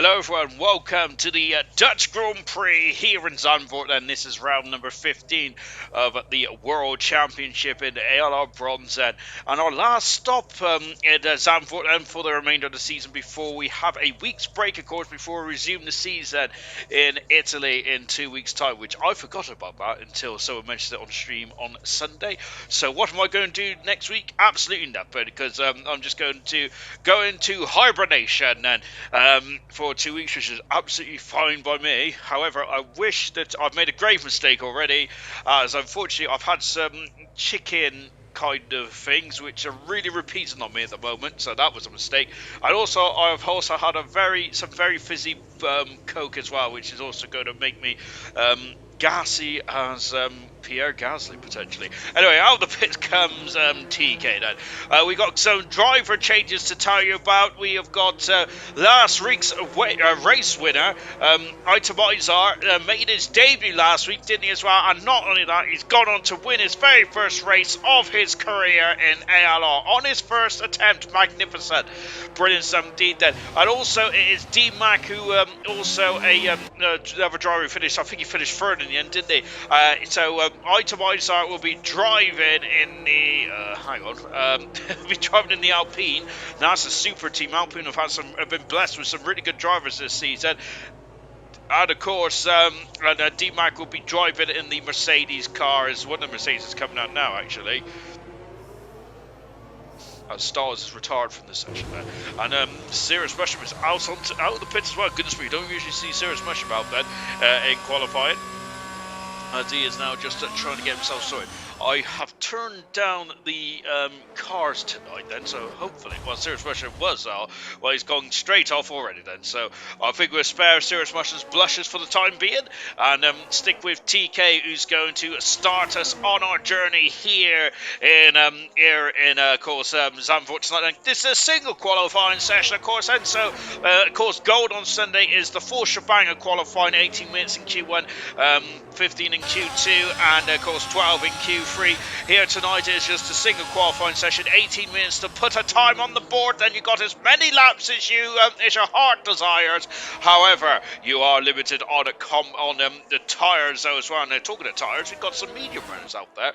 Hello everyone, welcome to the Dutch Grand Prix here in Zandvoort, and this is round number 15 of the World Championship in ALR Bronze, and our last stop in Zandvoort and for the remainder of the season before we have a week's break, of course, before we resume the season in Italy in 2 weeks' time, which I forgot about that until someone mentioned it on stream on Sunday. So what am I going to do next week? Absolutely nothing, because I'm just going to go into hibernation and for 2 weeks, which is absolutely fine by me. However, I wish that I've made a grave mistake already, as unfortunately I've had some chicken kind of things which are really repeating on me at the moment, so that was a mistake. And also I've also had some very fizzy Coke as well, which is also going to make me gassy as Pierre Gasly potentially. Anyway, out of the pit comes TK then. We got some driver changes to tell you about. We have got last week's race winner, Itemizar, made his debut last week, didn't he, as well? And not only that, he's gone on to win his very first race of his career in ALR on his first attempt. Magnificent. Brilliant indeed then. And also it is D-Mac, who also another driver who finished, I think he finished third in the end, didn't he? Itemizar will be driving in the be driving in the Alpine. Now that's a super team. Alpine have been blessed with some really good drivers this season. And of course, D-Mac will be driving in the Mercedes car. One of the Mercedes is coming out now, actually. Stars is retired from this session there. And Serious Mushroom is out of the pits as well. Goodness me, you don't usually see Serious Mushroom out then in qualifying. As he is now just trying to get himself sorted. I have turned down the cars tonight then, so hopefully, well, Serious Mushroom was well, he's gone straight off already then, so I think we'll spare Serious Mushroom's blushes for the time being, and stick with TK, who's going to start us on our journey here in of course, Zandvoort tonight. And this is a single qualifying session, of course, and so, of course, gold on Sunday is the full shebang of qualifying, 18 minutes in Q1, 15 in Q2, and, of course, 12 in Q3. Here tonight is just a single qualifying session, 18 minutes to put a time on the board, then you got as many laps as your heart desires. However, you are limited on the tyres though as well. And talking of tyres, we've got some medium runners out there.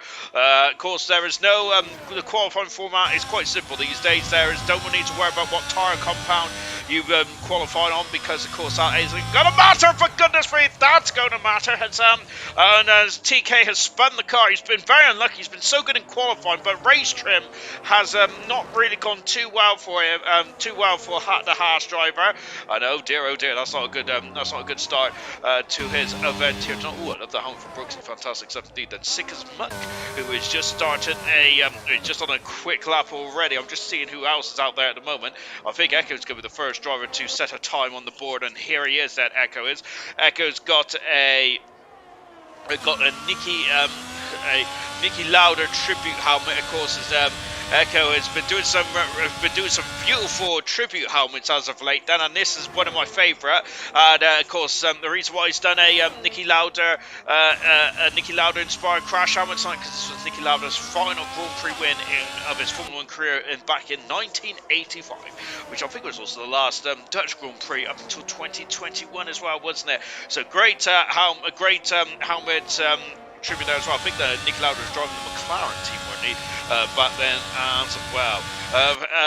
Of course, there is no the qualifying format is quite simple these days. Don't need to worry about what tyre compound you've qualified on, because of course that isn't going to matter. For goodness me, that's going to matter. And as TK has spun the car, he's been very unlucky. He's been so good in qualifying, but race trim has not really gone too well for him. The Haas driver. And oh dear, that's not a good start to his event here. Oh, I love the home from Brooksy, fantastic stuff indeed. Then Sick as Muck, who is just started just on a quick lap already. I'm just seeing who else is out there at the moment. I think Echo's going to be the first driver to set a time on the board, and here he is. That Echo is. Echo's got a Nicky Lauda tribute helmet. Of course, is Echo has been doing some beautiful tribute helmets as of late, then, and this is one of my favourite. And of course, the reason why he's done a Nicky Lauda inspired crash helmet tonight, because this was Nicky Lauda's final Grand Prix win of his Formula 1 career back in 1985, which I think was also the last Dutch Grand Prix up until 2021 as well, wasn't it? So great helmet tribute there as well. I think that Nicky Lauda was driving the McLaren team, weren't he? Back then as well.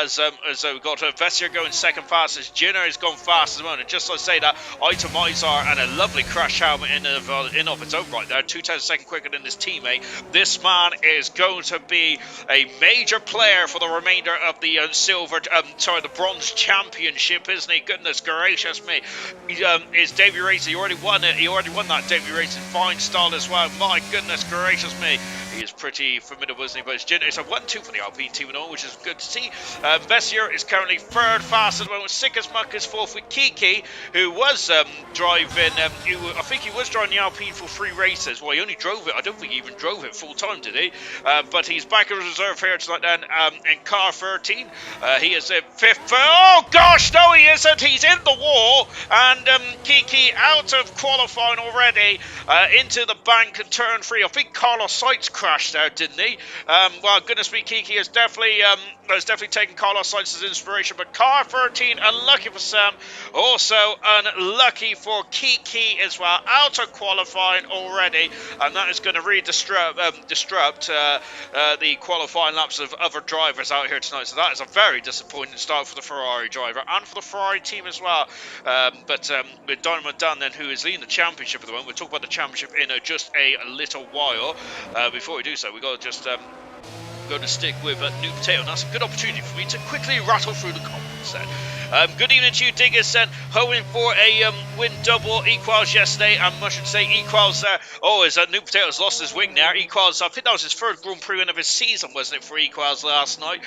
As we've got Vessier going second fastest. Jenner has gone fast at the moment. Just to say that, Itemizar and a lovely crash helmet in of its own right there. 2/10 seconds quicker than his teammate. This man is going to be a major player for the remainder of the the bronze championship, isn't he? Goodness gracious me. His debut race, he already won it. He already won that debut race in fine style as well. My goodness gracious me. He is pretty formidable, isn't he? But it's a 1-2 for the Alpine team and all, which is good to see. Vessier is currently third fast at the moment. Sick as Muck is fourth with Kiki, who was driving. I think he was driving the Alpine for 3 races. Well, he only drove it. I don't think he even drove it full time, did he? But he's back in reserve here tonight. Then in car 13, he is in fifth. Oh gosh, no, he isn't. He's in the wall, and Kiki out of qualifying already into the bank and turn 3. I think Carlos Sainz crashed there, didn't he? Well, goodness me, Kiki is definitely That's definitely taken Carlos Sainz's inspiration, but car 13, unlucky for Sam, also unlucky for Kiki as well, out of qualifying already, and that is going to really disrupt the qualifying laps of other drivers out here tonight, so that is a very disappointing start for the Ferrari driver, and for the Ferrari team as well, but with Dynamo Dan then, who is leading the championship at the moment. We'll talk about the championship in just a little while. Before we do so, we've got to just going to stick with New Potato. And that's a good opportunity for me to quickly rattle through the comments then. Good evening to you, Diggers. Hoping for a win double. Equals yesterday, and I should say Equals there. As New Potato's lost his wing there. Equals, I think that was his third Grand Prix win of his season, wasn't it, for Equals last night?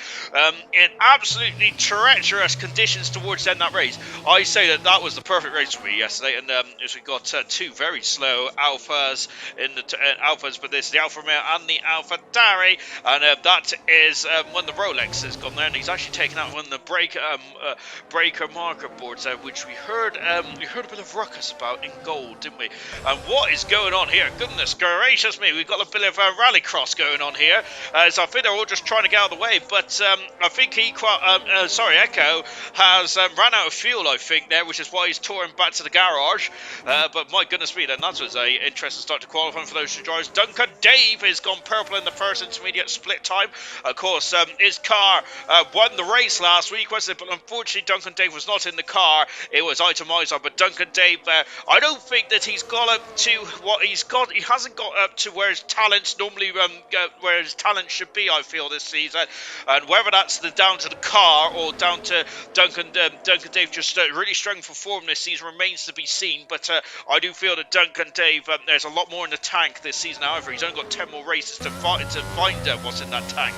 In absolutely treacherous conditions towards the end of that race. I say that was the perfect race for me yesterday, and as we got two very slow Alphas in the Alphas, but this is the Alfa Romeo and the Alfa Dari, and that is when the Rolex has gone there, and he's actually taken out one of the breaker marker boards, which we heard a bit of ruckus about in gold, didn't we? And what is going on here? Goodness gracious me, we've got a bit of rallycross going on here. So I think they're all just trying to get out of the way, but I think Echo has ran out of fuel, I think, there, which is why he's touring back to the garage. But my goodness me, then that was an interesting start to qualifying for those two drivers. Duncan Dave has gone purple in the first intermediate split time. Of course, his car won the race last week, wasn't it? But unfortunately, Duncan Dave was not in the car. It was itemised, but Duncan Dave, I don't think that he's got up to what he's got. He hasn't got up to where his talents normally where his talent should be, I feel, this season. And whether that's down to the car or down to Duncan Dave just really struggling for form this season remains to be seen. But I do feel that Duncan Dave, there's a lot more in the tank this season. However, he's only got 10 more races to find what's in that tank.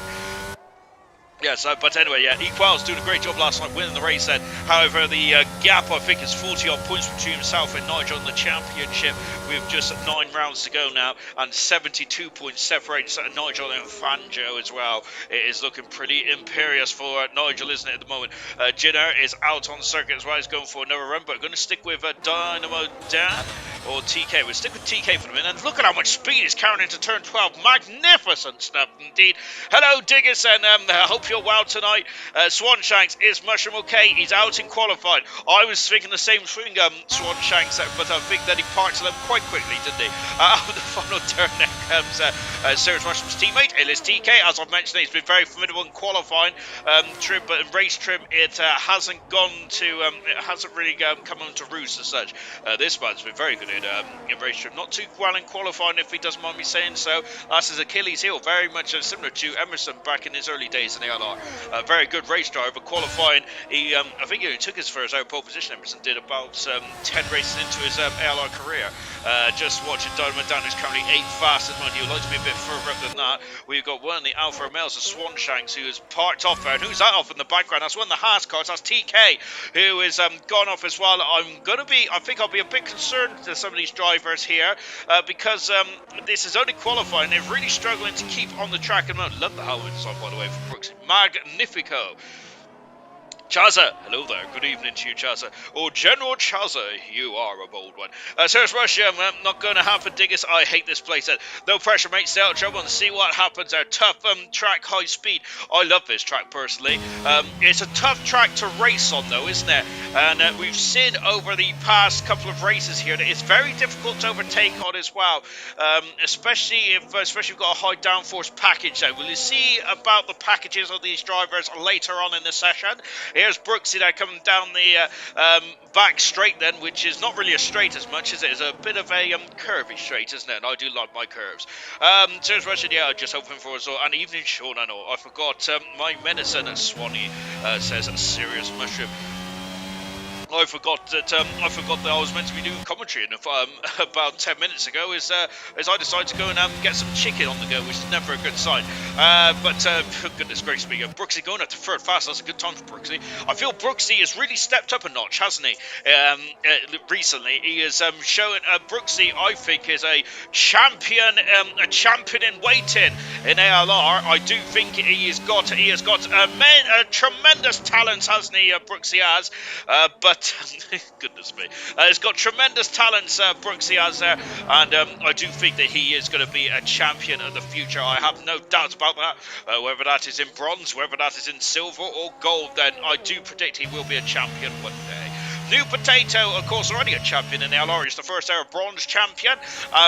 Yes, but anyway, yeah, Equals doing a great job last night, winning the race then. However, the gap, I think, is 40-odd points between himself and Nigel in the championship, with just 9 rounds to go now, and 72 points separates Nigel and Fangio as well. It is looking pretty imperious for Nigel, isn't it, at the moment? Jinner is out on circuit as well. He's going for another run, but going to stick with Dynamo Dan or TK. We'll stick with TK for the minute, and look at how much speed he's carrying into turn 12. Magnificent stuff indeed. Hello, Diggers, and I hope you're well tonight. Swanshanks, is Mushroom okay? He's out in qualifying. I was thinking the same thing, Swanshanks, but I think that he parked them quite quickly, didn't he? Out of the final turn, there comes Serious Mushroom's teammate, Ellis TK. As I've mentioned, he's been very formidable in qualifying trim, but in race trim, it hasn't gone to, it hasn't really come on to roost as such. This man's been very good in race trim. Not too well in qualifying, if he doesn't mind me saying so. That's his Achilles heel, very much similar to Emerson back in his early days in the ALR. A very good race driver. Qualifying, he I think he took his first out pole position. Emerson did about 10 races into his ALR career. Just watching Dynamo Dan, who's currently 8th fastest. He would like to be a bit further up than that. We've got one of the Alfa Romeos, the Swanshanks, who is parked off there. And who's that off in the background? That's one of the Haas cars. That's TK, who is gone off as well. I think I'll be a bit concerned to some of these drivers here because this is only qualifying. They're really struggling to keep on the track. And I love the helmet design, by the way, from Brooks. Magnifico. Chaza, hello there, good evening to you, Chaza. Oh, General Chaza, you are a bold one. Serious Russia, not going to happen, Diggers. I hate this place. No pressure, mate, stay out of trouble and see what happens there. Tough track, high speed. I love this track, personally. It's a tough track to race on, though, isn't it? And we've seen over the past couple of races here that it's very difficult to overtake on as well. Especially if you've got a high downforce package there. We'll see about the packages of these drivers later on in the session. Here's Brooksy there coming down the back straight then, which is not really a straight as much as it is a bit of a curvy straight, isn't it? And I do like my curves. Serious Russian, yeah, I'm just hoping for an evening Sean. I know I forgot my medicine at Swanee, says Serious Mushroom. I forgot that I was meant to be doing commentary about 10 minutes ago as I decided to go and get some chicken on the go, which is never a good sign. But goodness gracious me, Brooksy going up to third fast. That's a good time for Brooksy. I feel Brooksy has really stepped up a notch, hasn't he? Recently, he has shown Brooksy, I think, is a champion in waiting in ALR. I do think he has got tremendous talents, hasn't he? Brooksy has, but but goodness me, he's got tremendous talents, Brooks he has there, and I do think that he is going to be a champion of the future. I have no doubts about that. Whether that is in bronze, whether that is in silver or gold, then I do predict he will be a champion one day. New Potato, of course, already a champion in ALR. He's the first ever bronze champion.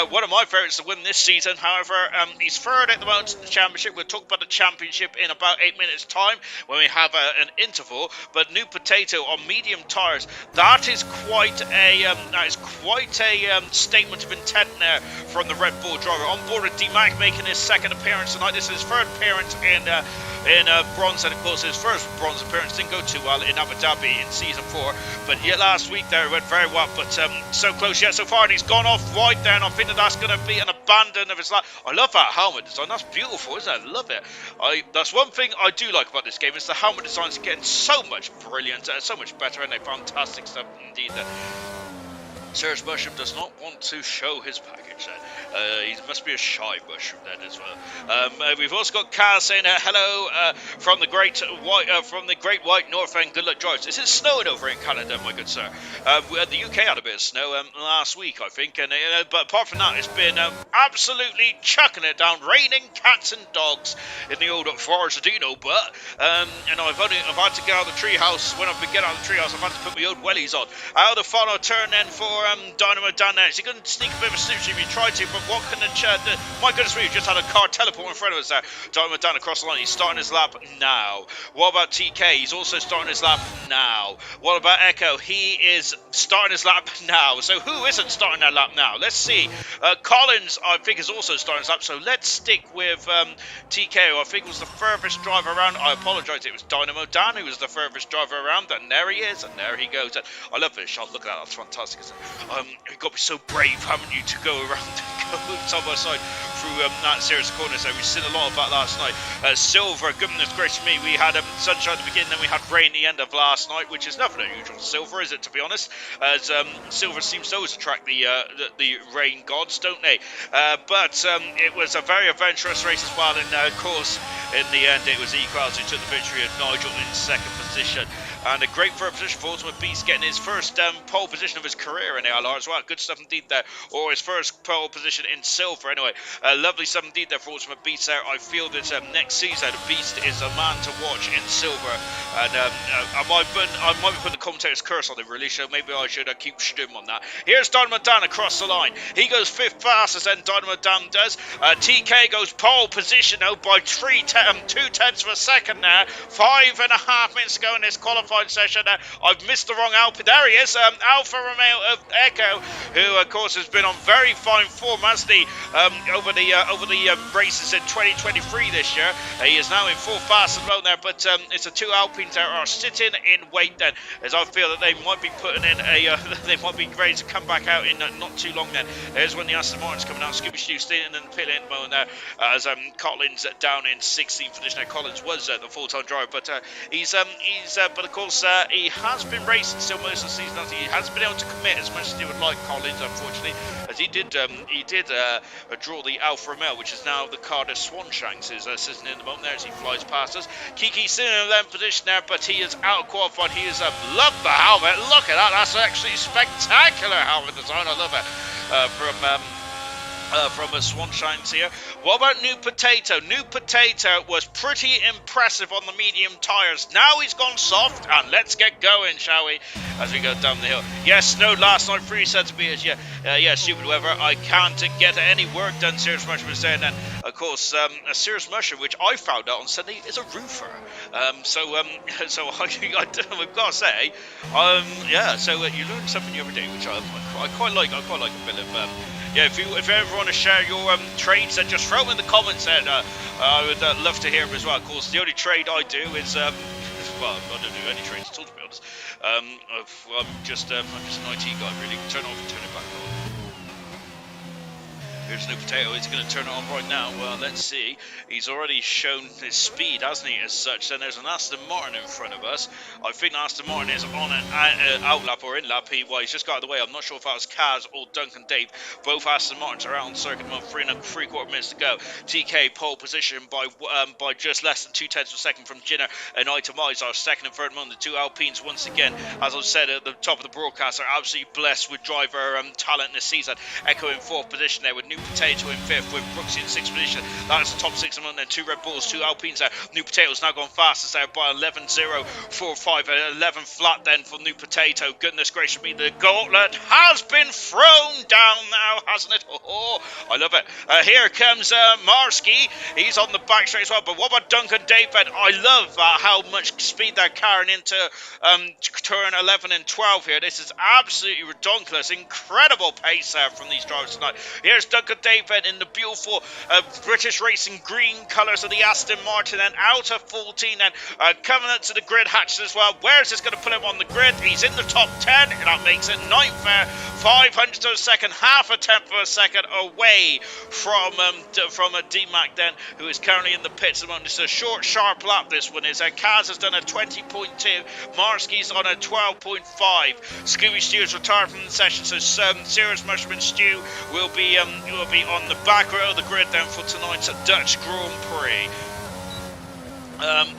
One of my favourites to win this season. However, he's third at the moment in the championship. We'll talk about the championship in about 8 minutes' time when we have an interval. But New Potato on medium tyres, that is quite a statement of intent there from the Red Bull driver. On board with D-Mac making his second appearance tonight. This is his third appearance in bronze, and of course his first bronze appearance didn't go too well in Abu Dhabi in season 4, but yet last week there it went very well, but so close yet so far, and he's gone off wide there, and I think that's going to be an abandon of his life. I love that helmet design. That's beautiful, isn't it? I love it. That's one thing I do like about this game, is the helmet designs are getting so much brilliant, so much better, and they're fantastic stuff indeed. Serious Mushroom does not want to show his package then. He must be a shy mushroom then as well. We've also got Kaz saying hello from the great white North End. Good luck, drives. Is it snowing over in Canada, my good sir? The UK had a bit of snow last week, I think, and but apart from that, it's been absolutely chucking it down, raining cats and dogs in the old Forzadino. But and I've had to get out of the treehouse. When I've been getting out of the treehouse, I've had to put my old wellies on. Out of the final turn then for Dynamo Dan there. Is he going to sneak a bit of a snooze if he tried to, but what can my goodness me, we just had a car teleport in front of us there. Dynamo Dan across the line, he's starting his lap now. What about TK? He's also starting his lap now. What about Echo? He is starting his lap now. So who isn't starting their lap now? Let's see. Collins, I think, is also starting his lap, so let's stick with TK, who I think was the furthest driver around. I apologise, it was Dynamo Dan who was the furthest driver around, and there he is, and there he goes. I love this shot. Look at that, that's fantastic. You've got to be so brave, haven't you, to go around and go side by side through that series of corners there. We've seen a lot of that last night. Silver, goodness gracious me, we had sunshine at the beginning, then we had rain at the end of last night, which is nothing unusual. Silver, is it, to be honest? As Silver seems to always attract the rain gods, don't they? But it was a very adventurous race as well, and of course, in the end, it was Equals who took the victory, and Nigel in second position. And a great third position for Ultimate Beast, getting his first pole position of his career in ALR as well. Good stuff indeed there. Or his first pole position in silver. Anyway, lovely stuff indeed there for Ultimate Beast there. I feel that next season, Beast is a man to watch in silver. And I might be putting the commentator's curse on him, really, so maybe I should keep stum on that. Here's Dynamo Dan across the line. He goes fifth fastest, then Dynamo Dan does. TK goes pole position now by 2/10 of a second there. 5.5 minutes to go in this qualifying session. I've missed the wrong Alpha. There he is, Alfa Romeo of Echo, who of course has been on very fine form, hasn't he, over the races in 2023 this year. He is now in full fast as well there, but it's the two Alpines that are sitting in wait then, as I feel that they might be putting in they might be ready to come back out in not too long then. There's when the Aston Martin's coming out, Scooby Stew staying in the pit lane moment there, as Collins down in 16th position. Now Collins was the full-time driver, but but of course he has been racing still most of the season. He hasn't been able to commit as much as he would like, Collins, unfortunately, as he did draw the Alfa Romeo, which is now the car that Swanshanks is sitting in the moment there as he flies past us. Kiki still in 11th position there, but he is out qualified. He is love the helmet. Look at that. That's actually spectacular helmet design. I love it from a Swanshanks here. What about New Potato? New Potato was pretty impressive on the medium tyres. Now he's gone soft, and let's get going, shall we, as we go down the hill. Yes, snowed last night, 3 centimetres. Yeah, stupid weather. I can't get any work done. Serious Mushroom was saying, and of course, a Serious Mushroom, which I found out on Sunday, is a roofer. So I've got to say, yeah. So you learn something new every day, which I quite like. I quite like a bit of. Yeah, if you ever want to share your trades, then just throw them in the comments. Then I would love to hear them as well. Of course, the only trade I do is well, I don't do any trades at all, to be honest. I'm just an IT guy, really. Turn off and turn it back on. Here's New Potato. He's going to turn it on right now. Well, let's see. He's already shown his speed, hasn't he, as such. Then there's an Aston Martin in front of us. I think Aston Martin is on an outlap or in-lap. He's just got out of the way. I'm not sure if that was Kaz or Duncan Dave. Both Aston Martins are out on circuit about 3.75 minutes to go. TK pole position by just less than 0.2 of a second from Jinner and Itemizer. Second and third among the two Alpines once again. As I said at the top of the broadcast, are absolutely blessed with driver talent this season. Echo in fourth position there with New Potato in fifth with Brooksy in sixth position. That's the top six among them. Two Red Bulls, two Alpines there. New Potato's now gone fastest there by 11.045. 11 flat then for New Potato. Goodness gracious me, the gauntlet has been thrown down now, hasn't it? Oh, I love it. Here comes Marsky. He's on the back straight as well. But what about Duncan David? I love how much speed they're carrying into turn 11 and 12 here. This is absolutely ridiculous. Incredible pace there from these drivers tonight. Here's Duncan David in the beautiful British Racing green colours of the Aston Martin, and out of 14 and coming up to the grid hatches as well. Where's this going to put him on the grid? He's in the top 10. That makes it 9th there. 500 of a second, half a tenth of a second away from a DMAC then, who is currently in the pits at the moment. It's a short, sharp lap this one is. Kaz has done a 20.2. Marsky's on a 12.5. Scooby Stew is retired from the session, so Serious Mushroom Stew will be on the back row of the grid then for tonight's Dutch Grand Prix.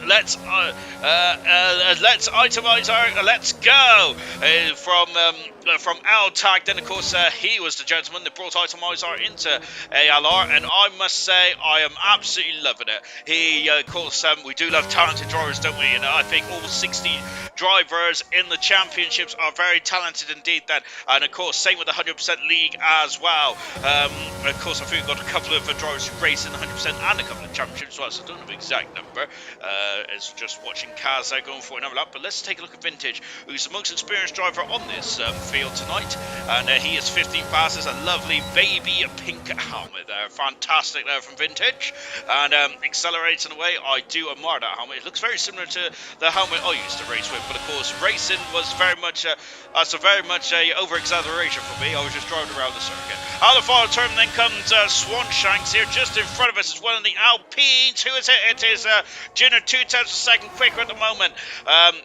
Let's itemize our let's go from L-Tag. Then of course he was the gentleman that brought Itemizer into ALR, and I must say I am absolutely loving it. He of course we do love talented drivers, don't we? And I think all 60 drivers in the championships are very talented indeed then, and of course same with the 100% league as well. Of course I think we've got a couple of drivers who race in the 100% and a couple of championships as well, so I don't have the exact number. It's just watching Kaz going for another lap. But let's take a look at Vintage, who's the most experienced driver on this field tonight, and he is 15 fastest. A lovely baby pink helmet there, fantastic there from Vintage, and accelerating away. I do admire that helmet. It looks very similar to the helmet I used to race with, but of course racing was very much a over exaggeration for me. I was just driving around the circuit. Out of the final turn then comes Swanshanks here just in front of us is one of the Alpines. Who is it? It is Jinner, 0.2 of a second quicker at the moment.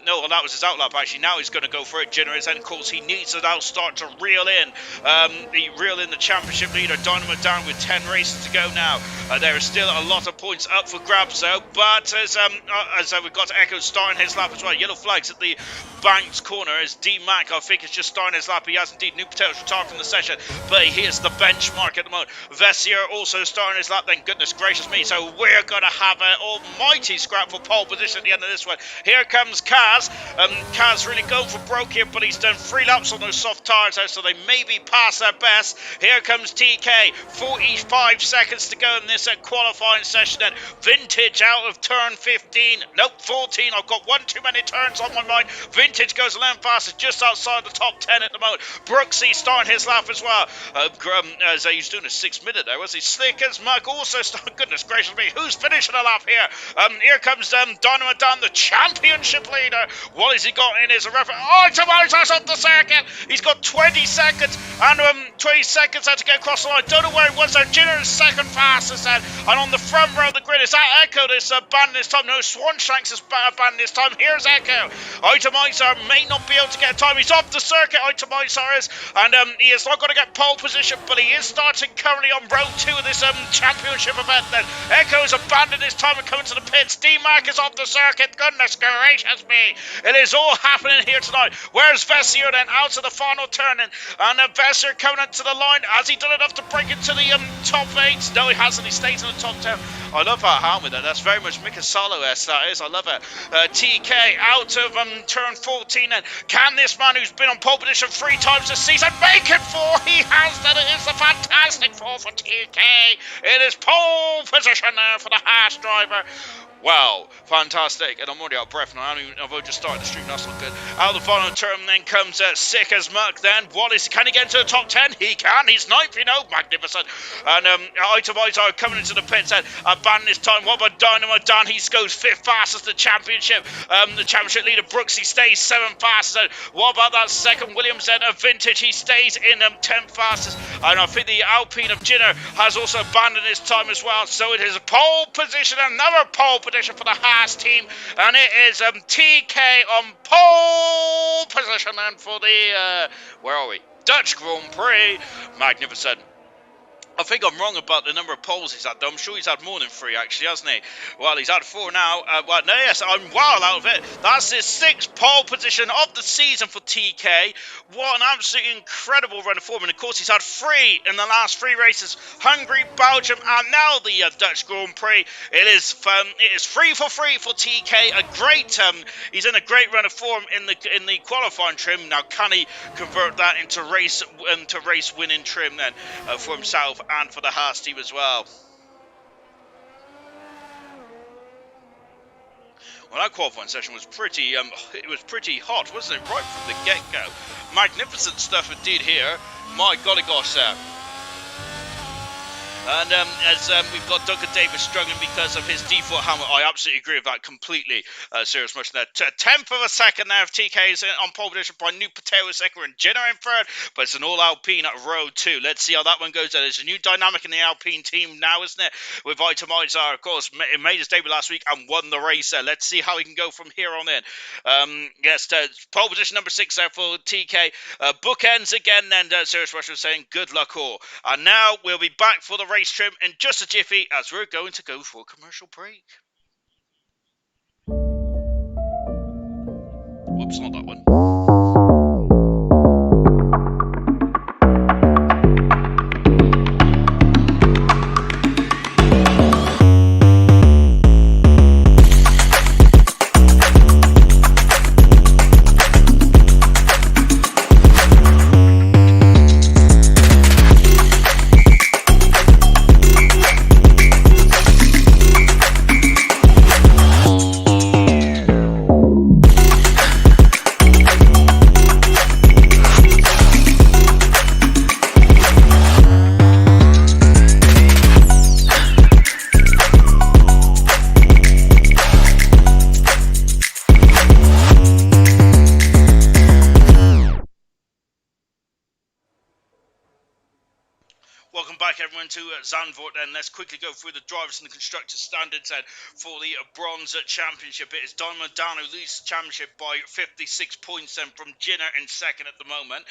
No, well, that was his outlap actually. Now he's going to go for it. Jinner is, and of course he needs to now start to reel in the championship leader Dynamo down with 10 races to go now. There is still a lot of points up for grabs though, but as we've got Echo starting his lap as well. Yellow flags at the banked corner as D-Mac I think is just starting his lap. He has indeed. New Potatoes retired from the session, but he is the benchmark at the moment. Vessier also starting his lap then. Goodness gracious me, so we're going to have an almighty scrap for pole position at the end of this one. Here comes Kaz. Kaz really going for broke here, but he's done 3 laps on those soft tyres there, so they may be past their best. Here comes TK, 45 seconds to go in this qualifying session then. Vintage out of turn 15, nope, 14. I've got one too many turns on my mind. Vintage goes a length faster, just outside the top 10 at the moment. Brooksy starting his lap as well. As he's doing a 6 minute there, was he? Slick as Mike also starting. Goodness gracious me, who's finishing a lap here? Here comes Dynamo down, the championship leader. What has he got in his reference? Oh, Itemizer's up the circuit. He's got 20 seconds and 20 seconds out to get across the line. Don't know where he was there. Jinner is second fastest then. And on the front row of the grid, is that Echo that's banned this time? No, Swanshanks is banned this time. Here's Echo. Itemizer may not be able to get time. He's off the circuit, Itemizer is. And he is not going to get pole position, but he is starting currently on row 2 of this championship event then. Echo is abandoned this time and coming to the pits. D-Mac is off the circuit. Goodness gracious me. It is all happening here tonight. Where's Vessier then? Out to the final turn. And Vessier coming into the line. Has he done enough to break into the top 8? No, he hasn't. He stays in the top 10. I love that helmet there. That's very much Mikasalo-esque, that is. I love it. TK out of turn 14. And can this man who's been on pole position 3 times this season make it 4? He has done it. It's a fantastic 4 for TK. It is pole position there for the Haas driver. Wow, fantastic. And I'm already out of breath now. I've only just started the stream. That's not good. Out of the final turn then comes Sick as Muck then. Wallace, can he get into the top 10? He can. He's ninth, you know. Magnificent. And Itemizer coming into the pits and abandon this time. What about Dynamo Dan? He goes 5th fastest the championship. The championship leader Brooks, he stays 7th fastest. What about that second Williams then? A Vintage, he stays in 10th fastest. And I think the Alpine of Jinner has also abandoned his time as well. So it is a pole position, another pole position for the Haas team, and it is TK on pole position, and for the where are we? Dutch Grand Prix. Magnificent. I think I'm wrong about the number of poles he's had, though. I'm sure he's had more than 3, actually, hasn't he? Well, he's had 4 now. Well, no, yes, I'm well out of it. That's his 6th pole position of the season for TK. What an absolutely incredible run of form. And, of course, he's had 3 in the last 3 races. Hungary, Belgium, and now the Dutch Grand Prix. It is 3 for 3 for TK. A great, he's in a great run of form in the qualifying trim. Now, can he convert that into race winning trim then for himself and for the Haas team as well? Well, that qualifying session was pretty, it was pretty hot, wasn't it? Right from the get-go. Magnificent stuff indeed here. My golly gosh there. And as we've got Duncan Davis struggling because of his default helmet, I absolutely agree with that completely. Serious much there. 10th of a second there of TK is on pole position by New Potato second and Jenner in third, but it's an all Alpine at row 2. Let's see how that one goes. There's a new dynamic in the Alpine team now, isn't it? With Itemizer, of course, made his debut last week and won the race there. Let's see how he can go from here on in. Yes, pole position number 6 there for TK. Bookends again, then Serious Rush was saying good luck all. And now we'll be back for the race trim in just a jiffy as we're going to go for a commercial break. Whoops, not that one. Welcome back, everyone, to Zandvoort, and let's quickly go through the drivers and the constructors standards for the Bronze Championship. It is Don Modano leads the championship by 56 points from Jinner in second at the moment.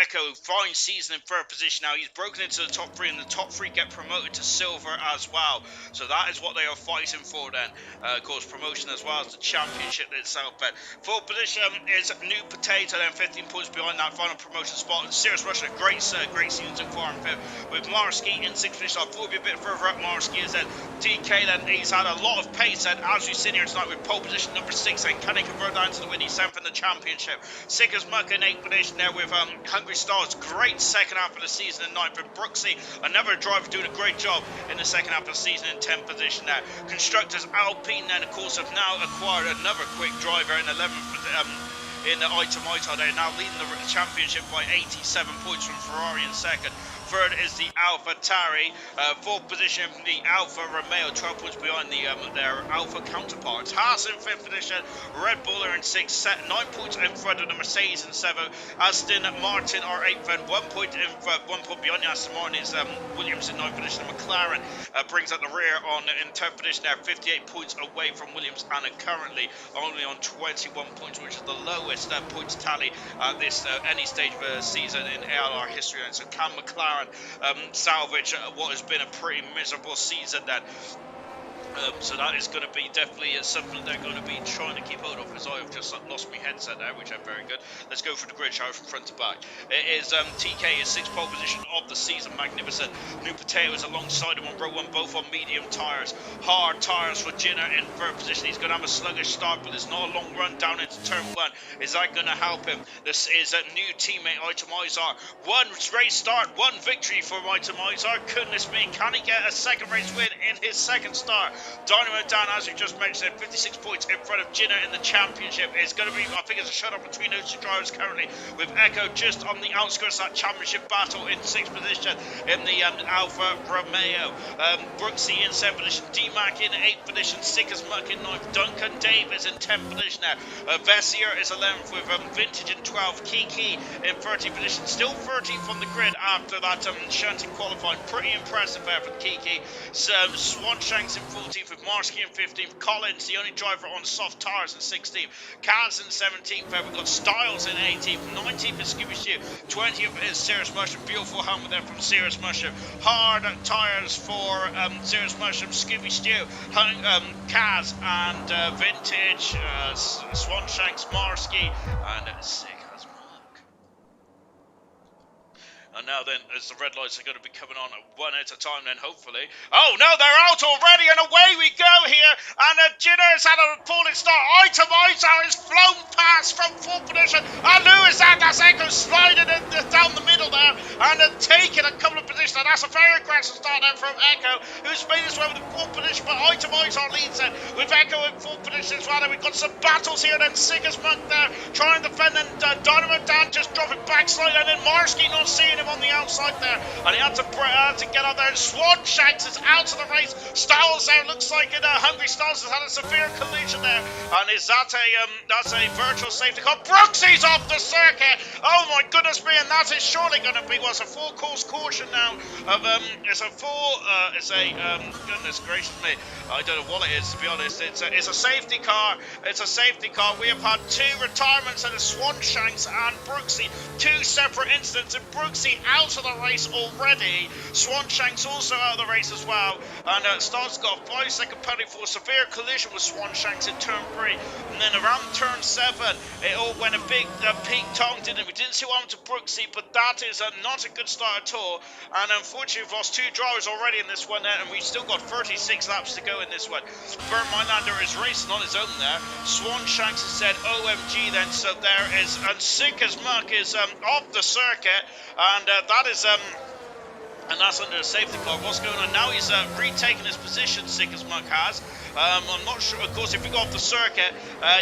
Echo, fine season in third position now. He's broken into the top 3, and the top 3 get promoted to silver as well. So that is what they are fighting for then. Of course, promotion as well as the championship itself. But fourth position is New Potato, then 15 points behind that final promotion spot. And Serious Russia, great season so far in fifth. With Marsky in 6th position. I'll probably be a bit further up Marsky as TK then. He's had a lot of pace and as we sit here tonight with pole position number 6, and can he convert that into the win? He's 7th in the championship. Sick as Muck in 8th position there with Hungry Stars. Great second half of the season in 9th. And Brooksy, another driver doing a great job in the second half of the season in 10th position there. Constructors Alpine then of course have now acquired another quick driver in 11th in the Itemizer. They're now leading the championship by 87 points from Ferrari in second. Third is the Alpha Tari. Fourth position, the Alfa Romeo, 12 points behind their Alpha counterparts. Haas in 5th position, Red Bull are in 6th, 9 points in front of the Mercedes in 7th. Aston Martin are 8th and 1 point in front, 1 point behind the Aston Martin is Williams in 9th position. McLaren brings up the rear in 10th position there, 58 points away from Williams, and are currently only on 21 points, which is the lowest points tally at this any stage of a season in ALR history. And so can McLaren salvage what has been a pretty miserable season then? So that is going to be definitely something they're going to be trying to keep hold of, as I have just lost my headset there, which I'm very good. Let's go through the grid show from front to back. It is TK is 6th pole position of the season, magnificent. New Potatoes alongside him on row 1, both on medium tyres. Hard tyres for Jinner in 3rd position. He's going to have a sluggish start, but it's not a long run down into turn 1. Is that going to help him? This is a new teammate, Itemizer. 1 race start, 1 victory for Itemizer. Goodness me, can he get a second race win in his second start. Dynamo Dan, as we just mentioned, 56 points in front of Ginner in the championship. It's going to be, I think it's a shut-up between those two drivers currently, with Echo just on the outskirts of that championship battle in 6th position in the Alfa Romeo. Brooksy in 7th position, D-Mac in 8th position, Sick as Muck in 9th, Duncan Davis in 10th position now. Vessier is 11th with Vintage in 12th, Kiki in 13th position, still 13th on the grid after that shunting qualifying. Pretty impressive there for Kiki. Swanshanks in 14th with Marsky in 15th, Collins, the only driver on soft tyres, in 16th, Kaz in 17th there. We've got Styles in 18th, 19th is Scooby Stew, 20th is Cirrus Mushroom. Beautiful helmet there from Cirrus Mushroom. Hard tyres for Cirrus Mushroom, Scooby Stew, Kaz and Vintage, Swanshanks, Marsky and Sick as Mark. And now then, as the red lights are going to be coming on one at a time then, hopefully. Oh no, they're out already, and away we go here. And Ginner's had a falling start. Itemizer is flown past from 4th position. And who is that? That's Echo sliding down the middle there and taking a couple of positions. And that's a very aggressive start there from Echo, who's made his way with the 4th position. But Itemizer leads then with Echo in 4th position as well. And we've got some battles here. Then Sick as Monk there trying to defend, and Dynamo Dan just dropping back slightly. And then Marsky not seeing him on the outside there, and he had to get up there. And Swanshanks is out of the race. Styles there, looks like Hungry Styles has had a severe collision there, and is that that's a virtual safety car. Brooksy's off the circuit. Oh my goodness me, and that is surely going to be what's a full course caution now of goodness gracious me, I don't know what it is, to be honest. It's a safety car. It's a safety car. We have had 2 retirements, and Swanshanks and Brooksy, 2 separate incidents, and Brooksy out of the race already. Swanshanks also out of the race as well, and Star's got a 5-second penalty for a severe collision with Swanshanks in turn 3, and then around turn 7 it all went a big peak tongue, didn't it? We didn't see what happened to Brooksy, but that is not a good start at all, and unfortunately we've lost 2 drivers already in this one there, and we've still got 36 laps to go in this one. Bernd Mylander is racing on his own there. Swanshanks has said OMG then, so there is, and Sick as Muck is off the circuit, and that is and that's under a safety car. What's going on now? He's retaken his position, Sick as Muck has. I'm not sure, of course, if you go off the circuit,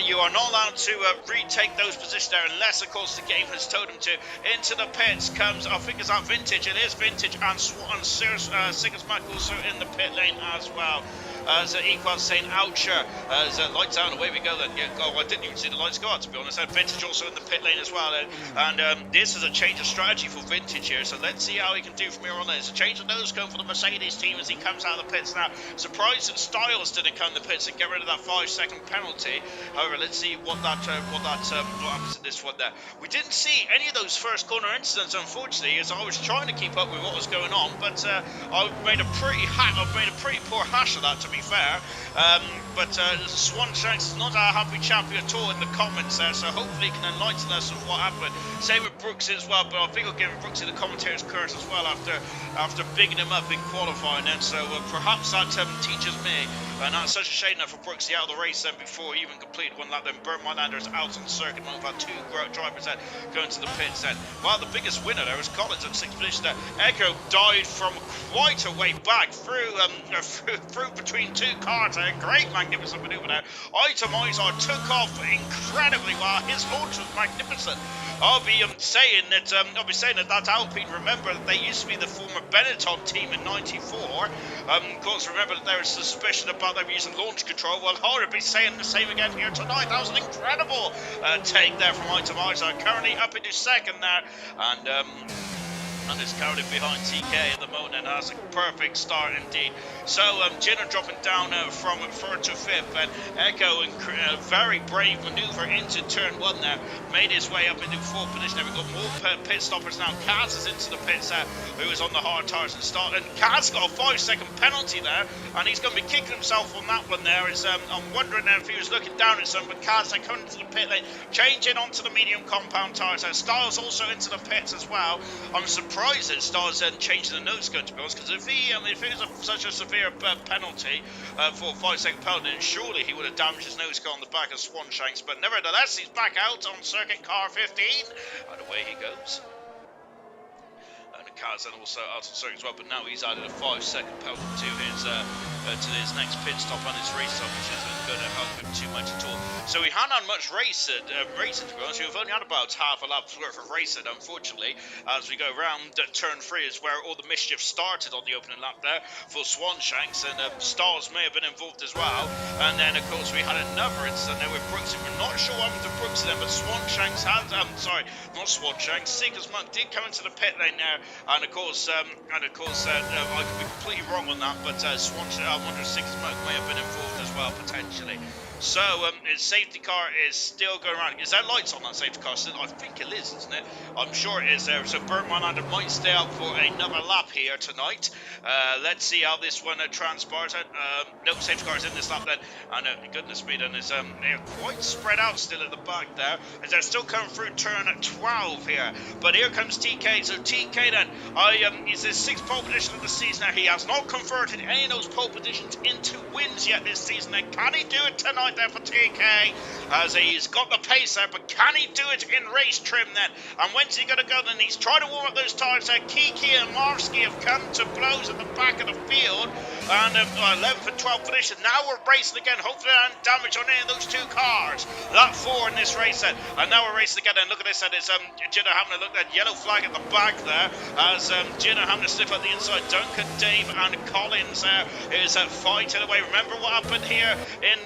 you are not allowed to retake those positions there, unless, of course, the game has told him to. Into the pits comes, I think it's that Vintage. It is Vintage, and Sick as Muck also in the pit lane as well. As Equal saying, oucher, as lights out, and away we go then. Yeah, I didn't even see the lights go out, to be honest. Vintage also in the pit lane as well. And this is a change of strategy for Vintage here, so let's see how he can do from here on in. It's a change of nose cone for the Mercedes team as he comes out of the pits now. Surprised that Styles didn't come in the pits and get rid of that 5-second penalty. However, let's see what happens in this one there. We didn't see any of those first corner incidents, unfortunately, as I was trying to keep up with what was going on, but I've made a pretty poor hash of that, to be fair. But Swanshanks is not a happy champion at all in the comments there, so hopefully he can enlighten us of what happened. Same with Brooks as well, but I think I'll give Brooks the commentator's curse as well after bigging him up in qualifying then, so perhaps that teaches me. And that's such a shame now for Brooks, out of the race then before he even completed one lap. Then Bernd Mylander is out on the circuit. We've had 2 drivers then going to the pits then. Well, the biggest winner there was Collins at 6th position there. Echo died from quite a way back through between 2 cars there. Great magnificent manoeuvre there. Itemizer took off incredibly well. His launch was magnificent. I'll be saying that Alpine, remember that they used to be the former Benetton team in '94. Of course, remember that there was suspicion about them using launch control. Well, I'll be saying the same again here tonight. That was an incredible take there from Itemizer. Currently up into 2nd there, and is currently behind TK at the moment and has a perfect start indeed. So Ginner dropping down from 3rd to 5th, and Echo a very brave manoeuvre into turn 1 there, made his way up into 4th position. We've got more pit stoppers now. Kaz is into the pits there, who is on the hard tyres and start, and Kaz got a 5-second penalty there, and he's going to be kicking himself on that one there. I'm wondering if he was looking down at something, but Kaz then coming into the pit lane, changing onto the medium compound tyres there. Styles also into the pits as well. I'm surprised that Styles then changed the nose cone, to be honest, because if it was such a severe penalty for a 5-second penalty, then surely he would have damaged his nose cone on the back of Swanshanks. But nevertheless, he's back out on circuit car 15, and away he goes. And of Kaz and also out on circuit as well, but now he's added a 5-second penalty to his next pit stop on his race stop, which isn't going to help him too much at all. So we haven't had much racing, to be honest. We've only had about half a lap's worth of racing, unfortunately, as we go around turn 3 is where all the mischief started on the opening lap there for Swanshanks, and Stars may have been involved as well. And then, of course, we had another incident there with Brooksy. We're not sure what happened to Brooksy then, but Swanshanks had, sorry, not Swanshanks, Seeker's Monk did come into the pit lane there, and of course, I could be completely wrong on that, but I wonder if Seeker's Monk may have been involved as well, potentially. So, his safety car is still going around. Is there lights on that safety car still? I think it is, isn't it? I'm sure it is there. So, Bertman might stay out for another lap here tonight. Let's see how this one transpires. No safety cars in this lap then. And goodness me, then they're quite spread out still at the back there, as they're still coming through turn 12 here. But here comes TK. So, TK then, he's his 6th pole position of the season now. He has not converted any of those pole positions into wins yet this season. And can he do it tonight there for TK, as he's got the pace there, but can he do it in race trim then? And when's he going to go then? He's trying to warm up those tyres there. Kiki and Marsky have come to blows at the back of the field, and 11th and 12th position. Now we're racing again. Hopefully there aren't damage on any of those 2 cars. Lap 4 in this race then, and now we're racing again. And look at this, and it's Jenna having a look at that yellow flag at the back there, as Jenna having a sniff at the inside. Duncan, Dave and Collins there is fighting away. Remember what happened here in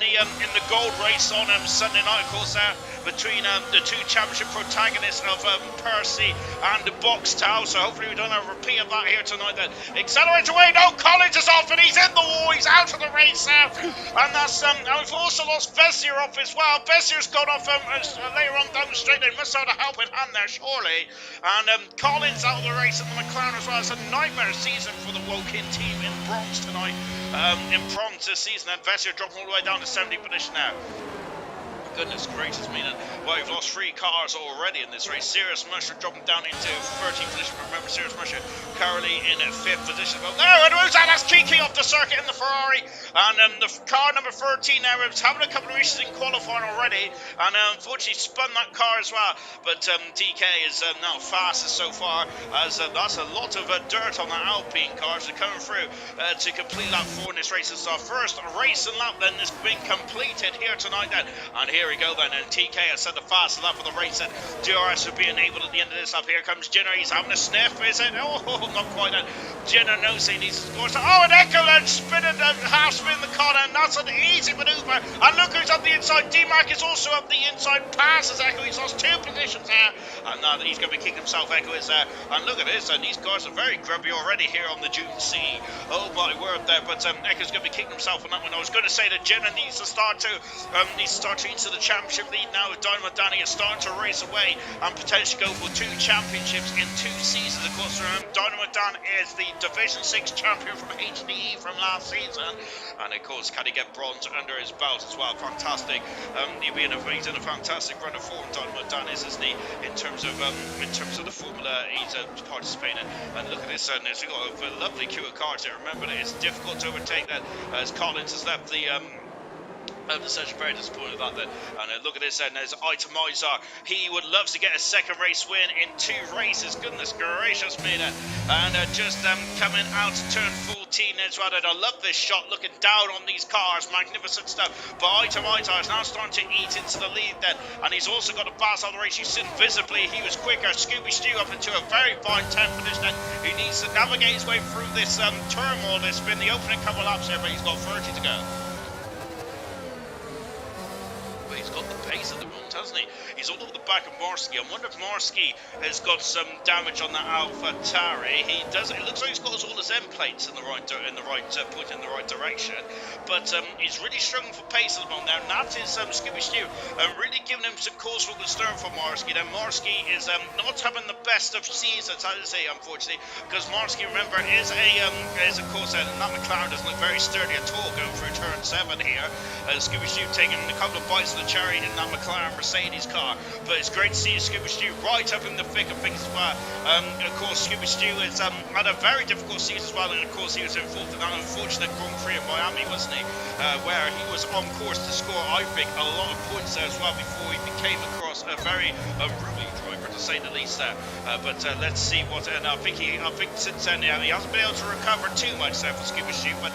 the gold race on Sunday night, of course, between the 2 championship protagonists of Percy and Boxtel. So hopefully we don't have a repeat of that here tonight then. Accelerates away, no, Collins is off and he's in the wall, he's out of the race now. And that's and we've also lost Bessier off as well. Bessier's gone off later on down the straight. They must have a helping hand there, surely. And Collins out of the race in the McLaren as well. It's a nightmare season for the Woking team in bronze tonight. In bronze this season, and Bessier dropping all the way down to 70th position now. Goodness gracious me, and well, we've lost 3 cars already in this race. Sirius Musher dropping down into 13th position. Remember, Sirius Musher currently in 5th position. Well, there, and who's that? That's Kiki off the circuit in the Ferrari. And the car number 13 now is having a couple of issues in qualifying already, and unfortunately spun that car as well. But DK is now fastest so far, as that's a lot of dirt on that Alpine cars are coming through to complete lap 4 in this race. It's our first racing lap then that's been completed here tonight then. And here we go then, and TK has set the fast lap of the race, and DRS will be enabled at the end of this lap. Here comes Jenner, he's having a sniff, is it? Oh, not quite. Jenner knows he needs to score. Oh, an Echo then spinning, half spin the car, and that's an easy manoeuvre. And look who's up the inside. D-Mac is also up the inside, passes Echo. He's lost 2 positions there, and now that he's going to be kicking himself, Echo is there. And look at this, and these cars are very grubby already here on the June Sea. Oh my word there, but Echo's going to be kicking himself on that one. I was going to say that Jenner needs to start to into the championship lead now, with Dynamo Danny is starting to race away and potentially go for 2 championships in 2 seasons. Of course, Dynamo Dan is the Division 6 champion from HDE from last season, and of course, can he get bronze under his belt as well? Fantastic. He's in a fantastic run of form, Dynamo Dan is, isn't he? In terms of the formula he's participating in. And look at this, and he's got a lovely queue of cars here. Remember that it's difficult to overtake that, as Collins has left the session. Very disappointed about that. And look at this, and there's Itemizer. He would love to get a 2nd race win in 2 races. Goodness gracious me then. And just coming out to turn 14 as well. And I love this shot, looking down on these cars. Magnificent stuff. But Itemizer is now starting to eat into the lead then. And he's also got a pass on the race. You see visibly he was quicker. Scooby Stew up into a very fine 10th position. He needs to navigate his way through this turmoil. It's been the opening couple laps here, but he's got 30 to go. He's got the pace at the moment, hasn't he? He's all over the back of Morsky. I wonder if Morsky has got some damage on the Alpha Tari. He does. It looks like he's got all his end plates in the right point in the right direction. But he's really struggling for pace at the moment there. And that is Scooby Stew really giving him some cause for concern for Morsky. Then Morsky is not having the best of seasons, I would say, unfortunately, because Morsky, remember, is of course that McLaren doesn't look very sturdy at all going through turn 7 here. Scooby Stew taking a couple of bites of the cherry in that McLaren Mercedes car, but it's great to see Scooby Stew right up in the thick of things as well. Of course, Scooby Stew has had a very difficult season as well, and of course he was involved in that unfortunate Grand Prix in Miami, wasn't he? Where he was on course to score, I think, a lot of points there as well before he came across a very roomy driver, to say the least there. But let's see what. I think since then he hasn't been able to recover too much there for Scuba Stu, but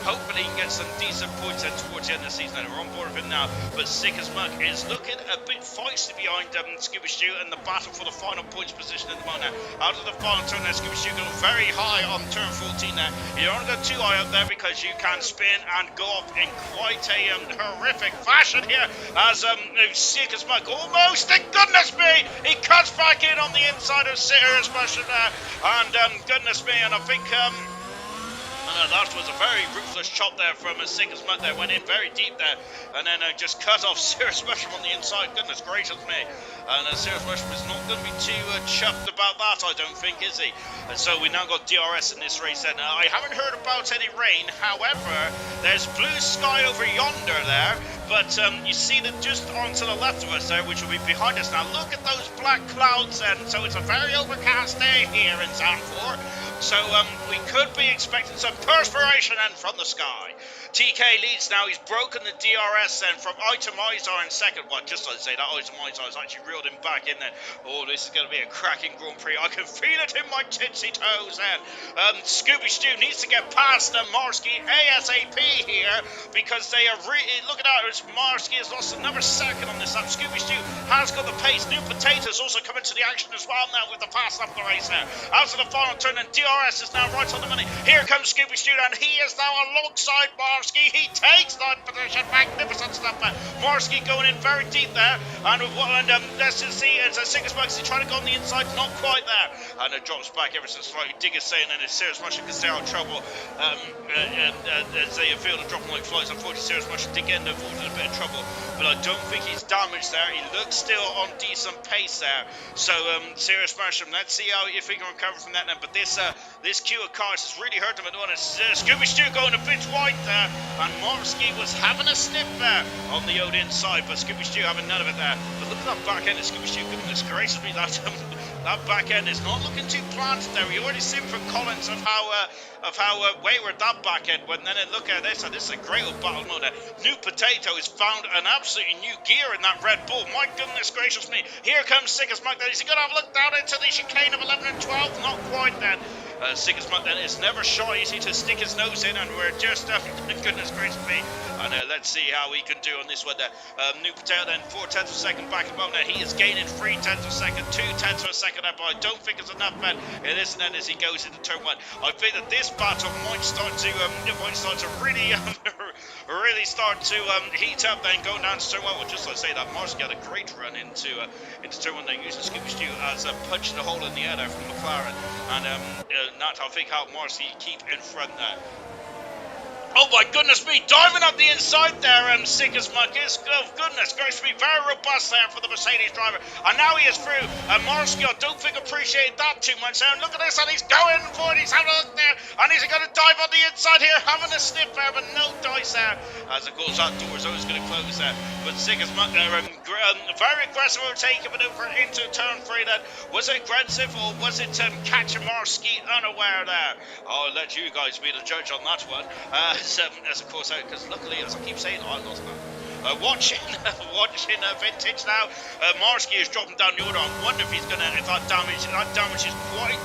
hopefully he can get some decent points then towards the end of the season. And we're on board with him now. But Sick as Muck is looking a bit feisty behind Scuba Stu in the battle for the final points position at the moment. Out of the final turn there, Scuba Stu going very high on turn 14 there. You don't go too high up there because you can spin and go up in quite a horrific fashion here as Sick as Muck almost, thank goodness me, he cuts back in on the inside of Serious Motion there, and goodness me, and I think that was a very ruthless chop there from Sick as Muck there, went in very deep there, and then just cut off Serious Mushroom on the inside. Goodness gracious me. And Serious Mushroom is not going to be too chuffed about that, I don't think, is he? And so we now got DRS in this race then. I haven't heard about any rain, however, there's blue sky over yonder there, but you see that just on to the left of us there, which will be behind us now. Look at those black clouds then. So it's a very overcast day here in Zandvoort. So we could be expecting some perspiration then from the sky. TK leads now. He's broken the DRS then from Itemizar in second. Well, just as I say, that Itemizar has actually reeled him back in then. Oh, this is going to be a cracking Grand Prix. I can feel it in my tipsy toes then. Scooby Stu needs to get past Marsky ASAP here because they are really... Look at that. Marsky has lost another second on this lap. Scooby Stu has got the pace. New Potatoes also come into the action as well now with the fast lap of the race there. Out to the final turn, and DRS is now right on the money. Here comes Scooby Stu, and he is now alongside Marsky. He takes that position. Magnificent stuff. Marsky going in very deep there, and let's just see, as Sick as Muck, he's trying to go on the inside, not quite there, and it drops back ever so slightly. Digger's saying, and it's Serious Mushroom can stay out of trouble, as they feel to dropping like flies. Unfortunately, Serious Mushroom did get in a bit of trouble, but I don't think he's damaged there. He looks still on decent pace there. So Serious Mushroom, let's see if he can recover from that then. But this queue of cars has really hurt him at the moment. Scooby Stu going a bit wide there, and Morsky was having a sniff there on the old inside, but Scooby Stu having none of it there. But look at that back end of Scooby Stu. Goodness gracious me, that back end is not looking too planted there. We already seen from Collins of how wayward that back end went. And then look at this, and this is a great old battle mode. New Potato has found an absolutely new gear in that Red Bull. My goodness gracious me. Here comes Sick as Muck then. Is he going to have a look down into the chicane of 11 and 12? Not quite then. Sick as Muck then is never shy easy to stick his nose in, and we're just, goodness gracious me. And let's see how he can do on this one there. New Potato then 4/10 of a second back at the moment. He is gaining 3/10 of a second, 2/10 of a second there, but I don't think it's enough, man. It isn't then as he goes into turn 1. I think that this battle might start to really really start to heat up then going down to turn 1. Well, just like I say that, Marsky had a great run into turn 1 there, using Scooby Stu as a punch the hole in the air there from McLaren, and that I think helped Marsky keep in front there. Oh my goodness me, diving up the inside there, Sick as Muck is, oh goodness gracious me, very robust there for the Mercedes driver, and now he is through, and Marsky, I don't think appreciated that too much there, and look at this, and he's going for it, he's having a look there, and he's going to dive on the inside here, having a sniff there, but no dice there, as of course that door is always going to close there, but Sick as Muck there, very aggressive overtaking maneuver into turn 3 then. Was it aggressive, or was it catching Marsky unaware there? I'll let you guys be the judge on that one. As of course, because luckily, as I keep saying, I lost that. Watching vintage now. Marsky is dropping down the order. I wonder if he's gonna, if that damage is quite,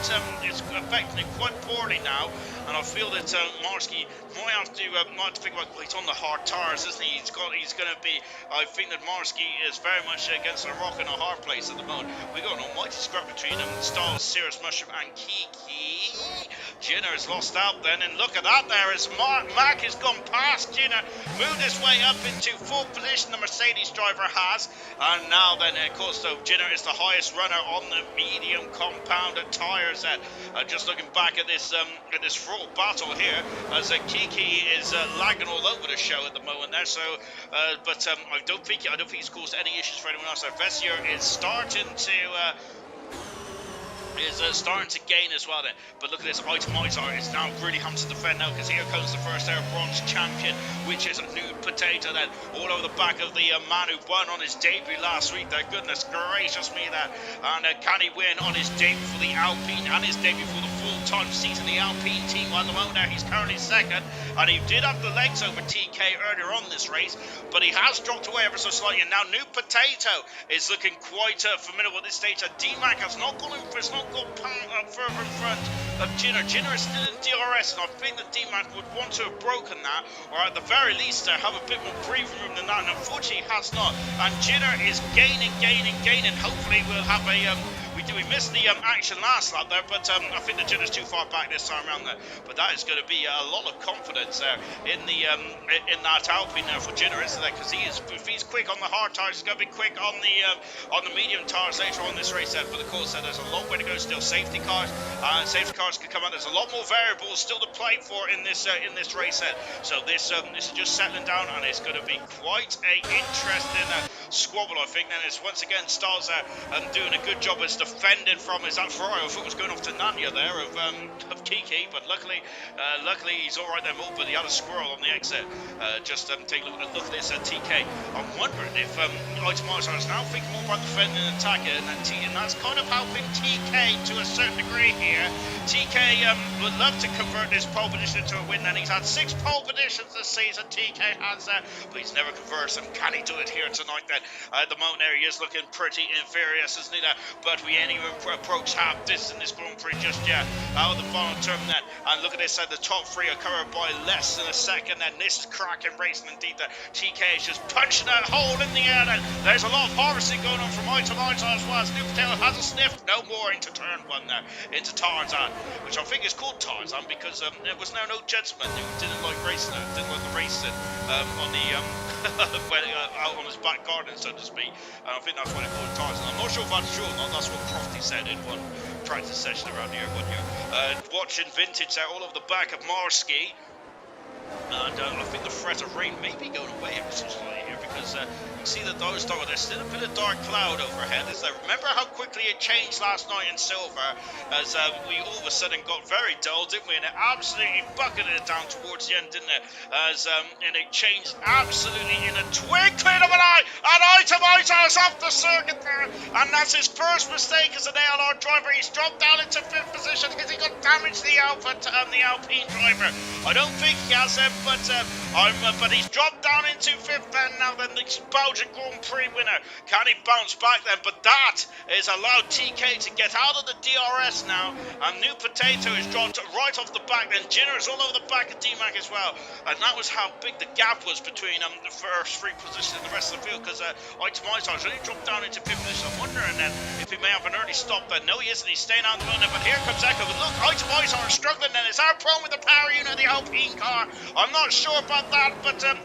it's affecting him quite poorly now. And I feel that Marsky might have to think about, he's on the hard tires, isn't he? He's going to be. I think that Marsky is very much against a rock and a hard place at the moment. We got an almighty scrap between them. Styles, Serious Mushroom, and Kiki. Jenner has lost out then, and look at that there as Mac has gone past Jenner, moved his way up into full position the Mercedes driver has, and now then of course though Jenner is the highest runner on the medium compounded tyres then. Just looking back at this fraught battle here as Kiki is lagging all over the show at the moment there, so but I don't think he's caused any issues for anyone else. Vessier is starting to gain as well then. But look at this, Itemizar is now really having to defend now, because here comes the first ALR Bronze champion, which is a New Potato then, all over the back of the man who won on his debut last week there. Goodness gracious me there. And can he win on his debut for the Alpine and his debut for the full-time seat in the Alpine team. While at the moment now he's currently second, and he did have the legs over TK earlier on this race, but he has dropped away ever so slightly. And now New Potato is looking quite formidable at this stage. D-Mac has not gone further in front of Jinner. Jinner is still in DRS, and I think that D-Mac would want to have broken that, or at the very least have a bit more breathing room than that, and unfortunately he has not. And Jinner is gaining. Hopefully we'll have a we missed the action last lap there, but I think the Jinner's too far back this time around there. But that is going to be a lot of confidence there in the in that Alpine there for Jinner, isn't there? Because if he's quick on the hard tires, he's going to be quick on the medium tires later on this race. But of course, there's a long way to go still. Safety cars can come out. There's a lot more variables still to play for in this race set. So this is just settling down, and it's going to be quite a interesting squabble, I think. And it's once again Stars doing a good job as defending from his Ferrari. I thought it was going off to Nanya there of Kiki, but luckily he's all right there. But he had a squirrel on the exit. Just take a look at this TK. I'm wondering if Itemizer is now thinking more about defending and attacking, and that's kind of helping TK to a certain degree here. TK would love to convert this pole position into a win, and he's had 6 pole positions this season. TK has that, but he's never converted them. Can he do it here tonight then? At the moment there, he is looking pretty inferior, isn't he? But we ain't even approach half distance in this Grand Prix just yet. Out of the final term then, and look at this, the top 3 are covered by less than a second, and this is cracking racing indeed. TK is just punching that hole in the air, and there's a lot of harvesting going on from Itemizer as well. As New Potato has a sniff, no more into turn 1 there, into Tarzan, which I think is called Tarzan because there was now no gentleman who didn't like racing, didn't like the racing on the out on his back garden, so to speak. And I think that's why they call it Tarzan. I'm not sure if that's true or not. That's what Crofty said in one practice session around here one year. Watching vintage there all over the back of Marski. And I think the threat of rain may be going away ever so slightly here, because you see that there's still a bit of dark cloud overhead. Remember how quickly it changed last night in Silver, as we all of a sudden got very dull, didn't we? And it absolutely bucketed it down towards the end, didn't it? And it changed absolutely in a twinkling of an eye. And Itemizer is off the circuit there, and that's his first mistake as an ALR driver. He's dropped down into 5th position because he got damaged the Alpine driver. I don't think he has but he's dropped down into 5th then. Now then, the Belgian Grand Prix winner, can he bounce back then? But that has allowed TK to get out of the DRS now, and New Potato is dropped right off the back. Then Jinner is all over the back of D-Mac as well, and that was how big the gap was between the first 3 positions and the rest of the field, because Itemizer has only dropped down into 5th position. I'm wondering then if he may have an early stop there. No, he isn't. He's staying on the run, but here comes Echo. But look, Itemizer are struggling then. It's our problem with the power unit of the Alpine car. I'm not sure about that, but and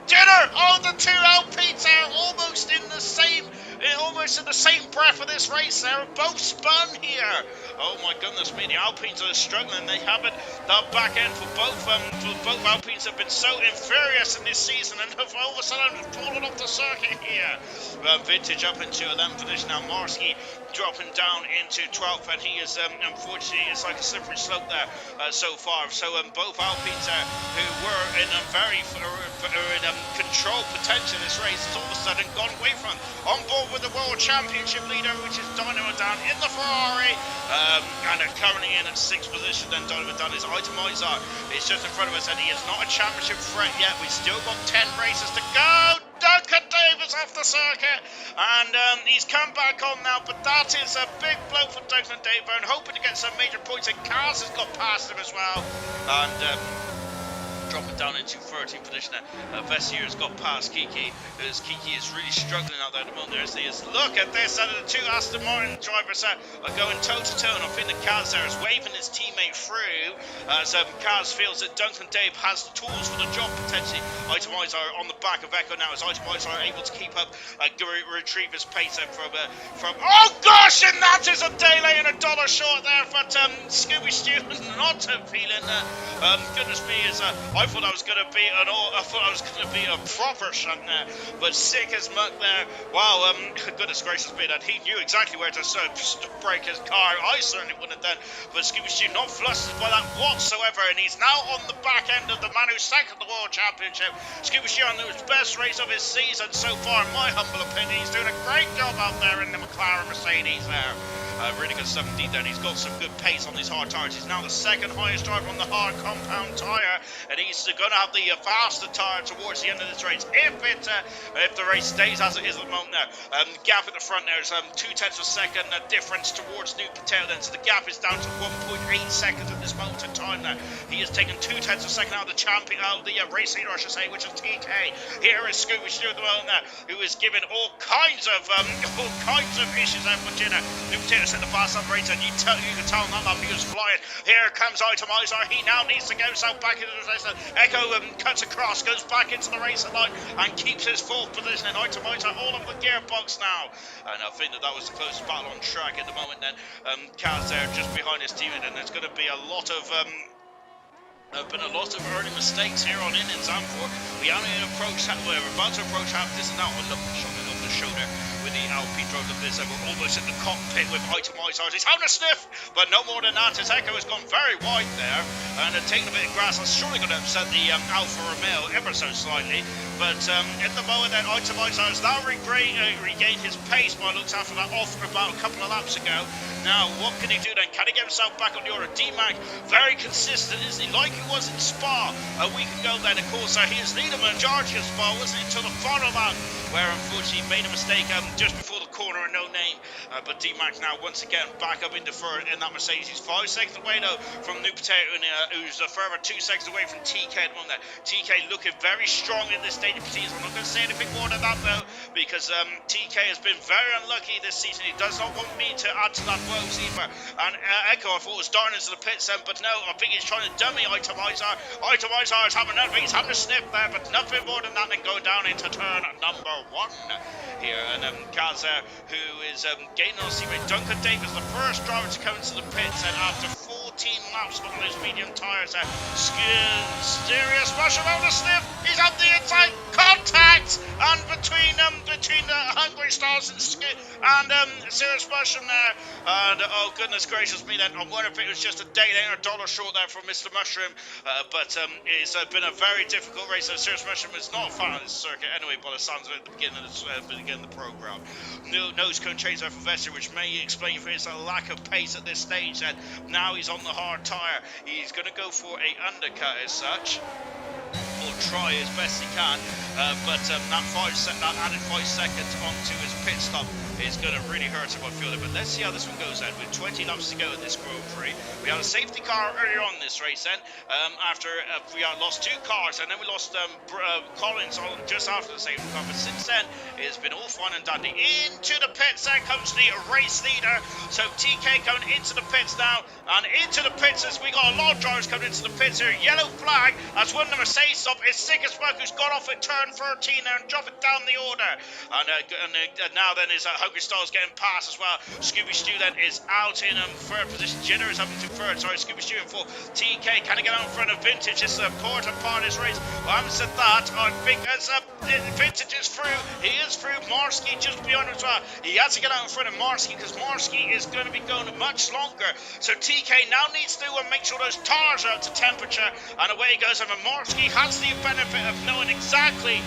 Jinner, the 2 Alpines are almost in the same breath of this race. They're both spun here. Oh my goodness me, the Alpines are struggling. They haven't. That back end for both Alpines have been so inferior in this season, and have all of a sudden fallen off the circuit here. Vintage up into 11th position now. Marski dropping down into 12th, and he is unfortunately, it's like a slippery slope there so far. So both Alpines who were in very control potential in this race, has all of a sudden gone away from on board with the World Championship leader, which is Dynamo down in the Ferrari, and currently in 6th position. Then Dynamo down is Itemizer. It's just in front of us, and he is not a championship threat yet. We've still got 10 races to go. Duncan Davis off the circuit, and he's come back on now, but that is a big blow for Duncan Davis, and hoping to get some major points, and Cars has got past him as well, and dropping down into 13th position. Vessier has got past Kiki, as Kiki is really struggling out there at the moment. There he is. Look at this, out of the 2 Aston Martin drivers are going toe to toe, and I think that Kaz there is waving his teammate through, as Kaz feels that Duncan Dave has the tools for the job potentially. Itemizer on the back of Echo now, as Itemizer are able to keep up, retrieve his pace from oh gosh, and that is a delay and $1 short there, but Scooby Stew not feeling goodness me, is I thought I was going to be a proper shunt there, but sick as muck there. Wow, goodness gracious me, that he knew exactly where to break his car. I certainly wouldn't have done, but Scooby Stew not flustered by that whatsoever, and he's now on the back end of the man who's second the World Championship. Scooby Stew on his best race of his season so far, in my humble opinion. He's doing a great job out there in the McLaren Mercedes there. Really good stuff indeed there. He's got some good pace on these hard tyres. He's now the second highest driver on the hard compound tyre, and he's going to have the faster tyre towards the end of this race if the race stays as it is at the moment now. Gap at the front there is 0.2 of a second difference towards New Patel then, so the gap is down to 1.8 seconds at this moment in time now. He has taken 0.2 of a second out of the champion, the race leader I should say, which is TK. Here is Scooby Stu at the moment now, who is given all kinds of issues out for Jenna. New Patel set the fast up race, and you can tell on that lap he was flying. Here comes Itomizer. He now needs to go south back into the race. Echo cuts across, goes back into the racing line, and keeps his fourth position. And Itomizer all over the gearbox now. And I think that was the closest battle on track at the moment then. Kaz there just behind his teammate, and there's going to be a lot of early mistakes here on in Zandvoort. We only approach that way. We're about to approach half this now. Oh, look, showing off the show there with the LP drone of this, and we're almost in the cockpit with Itemizers. He's having a sniff, but no more than that. His Echo has gone very wide there, and taking a bit of grass. That's surely going to upset the Alfa Romeo ever so slightly. But at the moment, then Itemizer has now regained his pace by looks after that off about a couple of laps ago. Now, what can he do then? Can he get himself back on the order? D-Mac, very consistent, isn't he? Like he was in Spa a week ago then. Of course, he is leading the majority of Spa, wasn't he? Until the final lap, where unfortunately he made a mistake just before the corner and no name. But D-Mac now once again back up into third in that Mercedes. He's 5 seconds away though from New Potato, who's a further 2 seconds away from TK at the moment. TK looking very strong in this stage of proceedings. I'm not going to say anything more than that though, because TK has been very unlucky this season. He does not want me to add to that woes either. And Echo, I thought was darting into the pits then, but no, I think he's trying to dummy Itemizer. Itemizer is having another, he's having a sniff there, but nothing more than that, and going down into turn number 1 here. And Kaz who is gaining on teammate Duncan Davis, the first driver to come into the pits, and after 14 laps on those medium tyres, Mysterious rush around the sniff. He's up the inside, contact, and between the Hungry Stars and Serious Russian there, and oh goodness gracious me then, I wonder if it was just a day late or $1 short there from Mr. Mushroom, but it's been a very difficult race. So Serious Mushroom is not a fan of this circuit anyway, by the sounds of it at the beginning of the program. Nose cone change there for Vester, which may explain for his lack of pace at this stage, and now he's on the hard tyre. He's going to go for a undercut as such, or try as best he can, but that added 5 seconds onto his pit stop is going to really hurt him, I feel it. But let's see how this one goes then. With 20 laps to go in this Grand Prix, we had a safety car earlier on in this race then, after we lost 2 cars, and then we lost Collins on just after the safety car. But since then, it's been all fun and dandy. Into the pits, there comes the race leader. So TK going into the pits now, and into the pits as we got a lot of drivers coming into the pits here. Yellow flag as one of the Mercedes stop is Sick as Smoke, who's got off at turn 13 there and dropping down the order. And now then is Hungry Stars getting past as well. Scooby Stew then is out in third position. Jenner is up into third. Sorry, Scooby Stew in 4. TK, can he get out in front of Vintage? This is an important part of this race. Well, I haven't said that. I think as Vintage is through. He is through. Marsky just behind him as well. He has to get out in front of Marsky because Marsky is going to be going much longer. So TK now needs to make sure those tires are up to temperature. And away he goes. And Marsky has the benefit of knowing exactly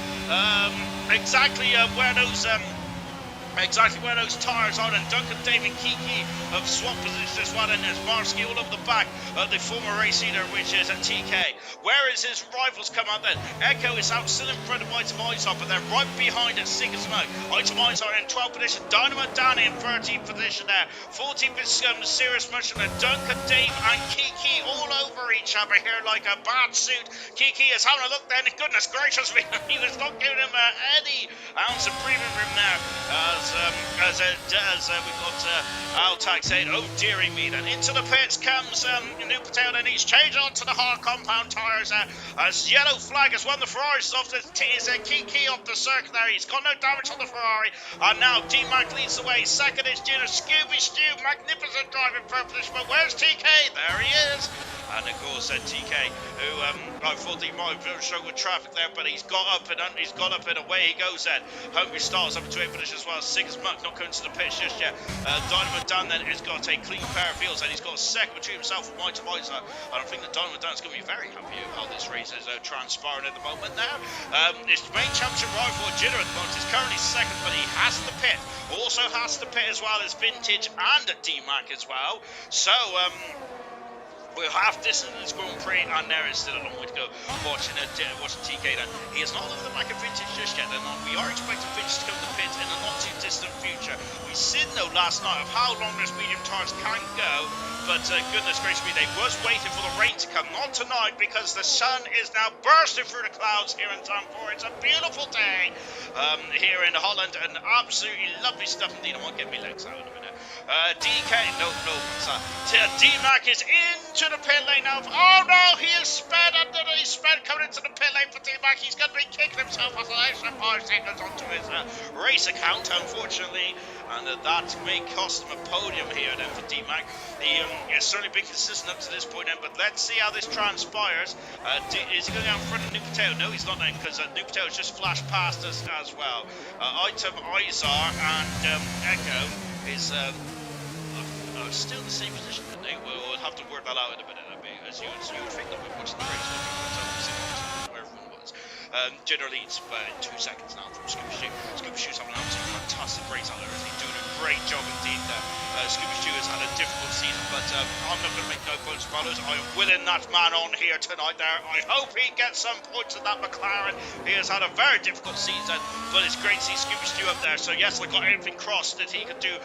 where those tires are, and Duncan, David, Kiki have swapped positions as well, and there's Marsky all over the back of the former race leader, which is at TK. Where is his rivals come out then? Echo is out still in front of Itemizer, but they're right behind at Sick as Smoke. Itemizer in 12th position, Dynamo Danny in 13th position there. 14th is Serious Mushroom, and Duncan, Dave and Kiki all over each other here like a bad suit. Kiki is having a look then, goodness gracious me, he was not giving him any ounce of breathing room now. We've got Altac saying, oh dearie me, then into the pits comes New Potato, and he's changed on to the hard compound tyres as Yellow Flag has won the Ferrari off the Kiki off the circuit there. He's got no damage on the Ferrari, and now D-Mac leads the way. Second is Junior Scooby Stew, magnificent driving for position, but where's TK? There he is. And of course TK, who I thought he might have struggled with traffic there, but he's got up and away he goes then. Hungry Stars up to 8th position as well. Sick as Monk not coming to the pitch just yet. Dynamo Dan then has got a clean pair of wheels, and he's got a second between himself and Itemizer. And I think that Dynamo Dan's going to be very happy with how this race is transpiring at the moment now. His main championship rival, Jitter, at the moment is currently second, but he has the pit. Also has the pit as well as Vintage and D-Mac as well. So, we're half distance in this Grand Prix, and there is still a long way to go. Watching TK then. He has not looked like a Vintage just yet, and we are expecting Vintage to come to the pits in a not too distant future. We seen though last night of how long those medium tires can go, but goodness gracious me, they was waiting for the rain to come. Not tonight, because the sun is now bursting through the clouds here in Zandvoort. It's a beautiful day here in Holland, and absolutely lovely stuff indeed. I won't get my legs out in a minute. DK, no, D-Mac is into the pit lane now. Oh no, he is sped, and he's sped coming into the pit lane for D-Mac. He's going to be kicking himself as an extra 5 seconds onto his race account, unfortunately, and that may cost him a podium here then for D-Mac. He has certainly been consistent up to this point then, but let's see how this transpires. Is he going down in front of Nupateo? No, he's not now, because Nupateo has just flashed past us as well. Item Izar and Echo is still in the same position, don't they? We'll have to work that out in a minute, as you would think that we're watching the race, where everyone was. Jenner leads by 2 seconds now from Scooby Stew. Scooby Stew's having an absolutely fantastic race out there. He's doing a great job indeed there. Scooby Stew has had a difficult season, but I'm not going to make no bones about it. I'm willing that man on here tonight there. I hope he gets some points in that McLaren. He has had a very difficult season, but it's great to see Scooby Stew up there. So yes, I got everything crossed that he could do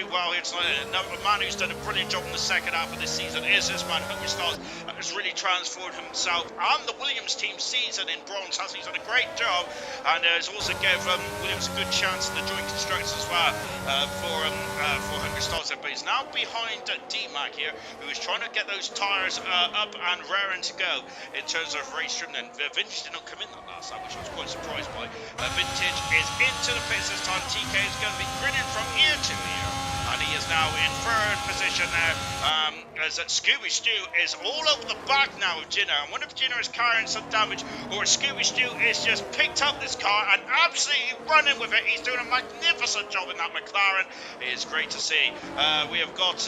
well here tonight. And a man who's done a brilliant job in the second half of this season is this man, Hungry Stars, has really transformed himself and the Williams team season in bronze. He's done a great job, and has also gave Williams a good chance in the joint constructors as well for Hungry Stars. But he's now behind D-Mac here, who is trying to get those tyres up and raring to go in terms of race trim. And Vintage did not come in that last time, which I was quite surprised by. Vintage is into the pits this time. TK is going to be grinning from ear to ear, and he is now in third position there, as Scooby Stew is all over the back now of Jinner. I wonder if Jinner is carrying some damage, or Scooby Stew is just picked up this car and absolutely running with it. He's doing a magnificent job in that McLaren. It is great to see. We have got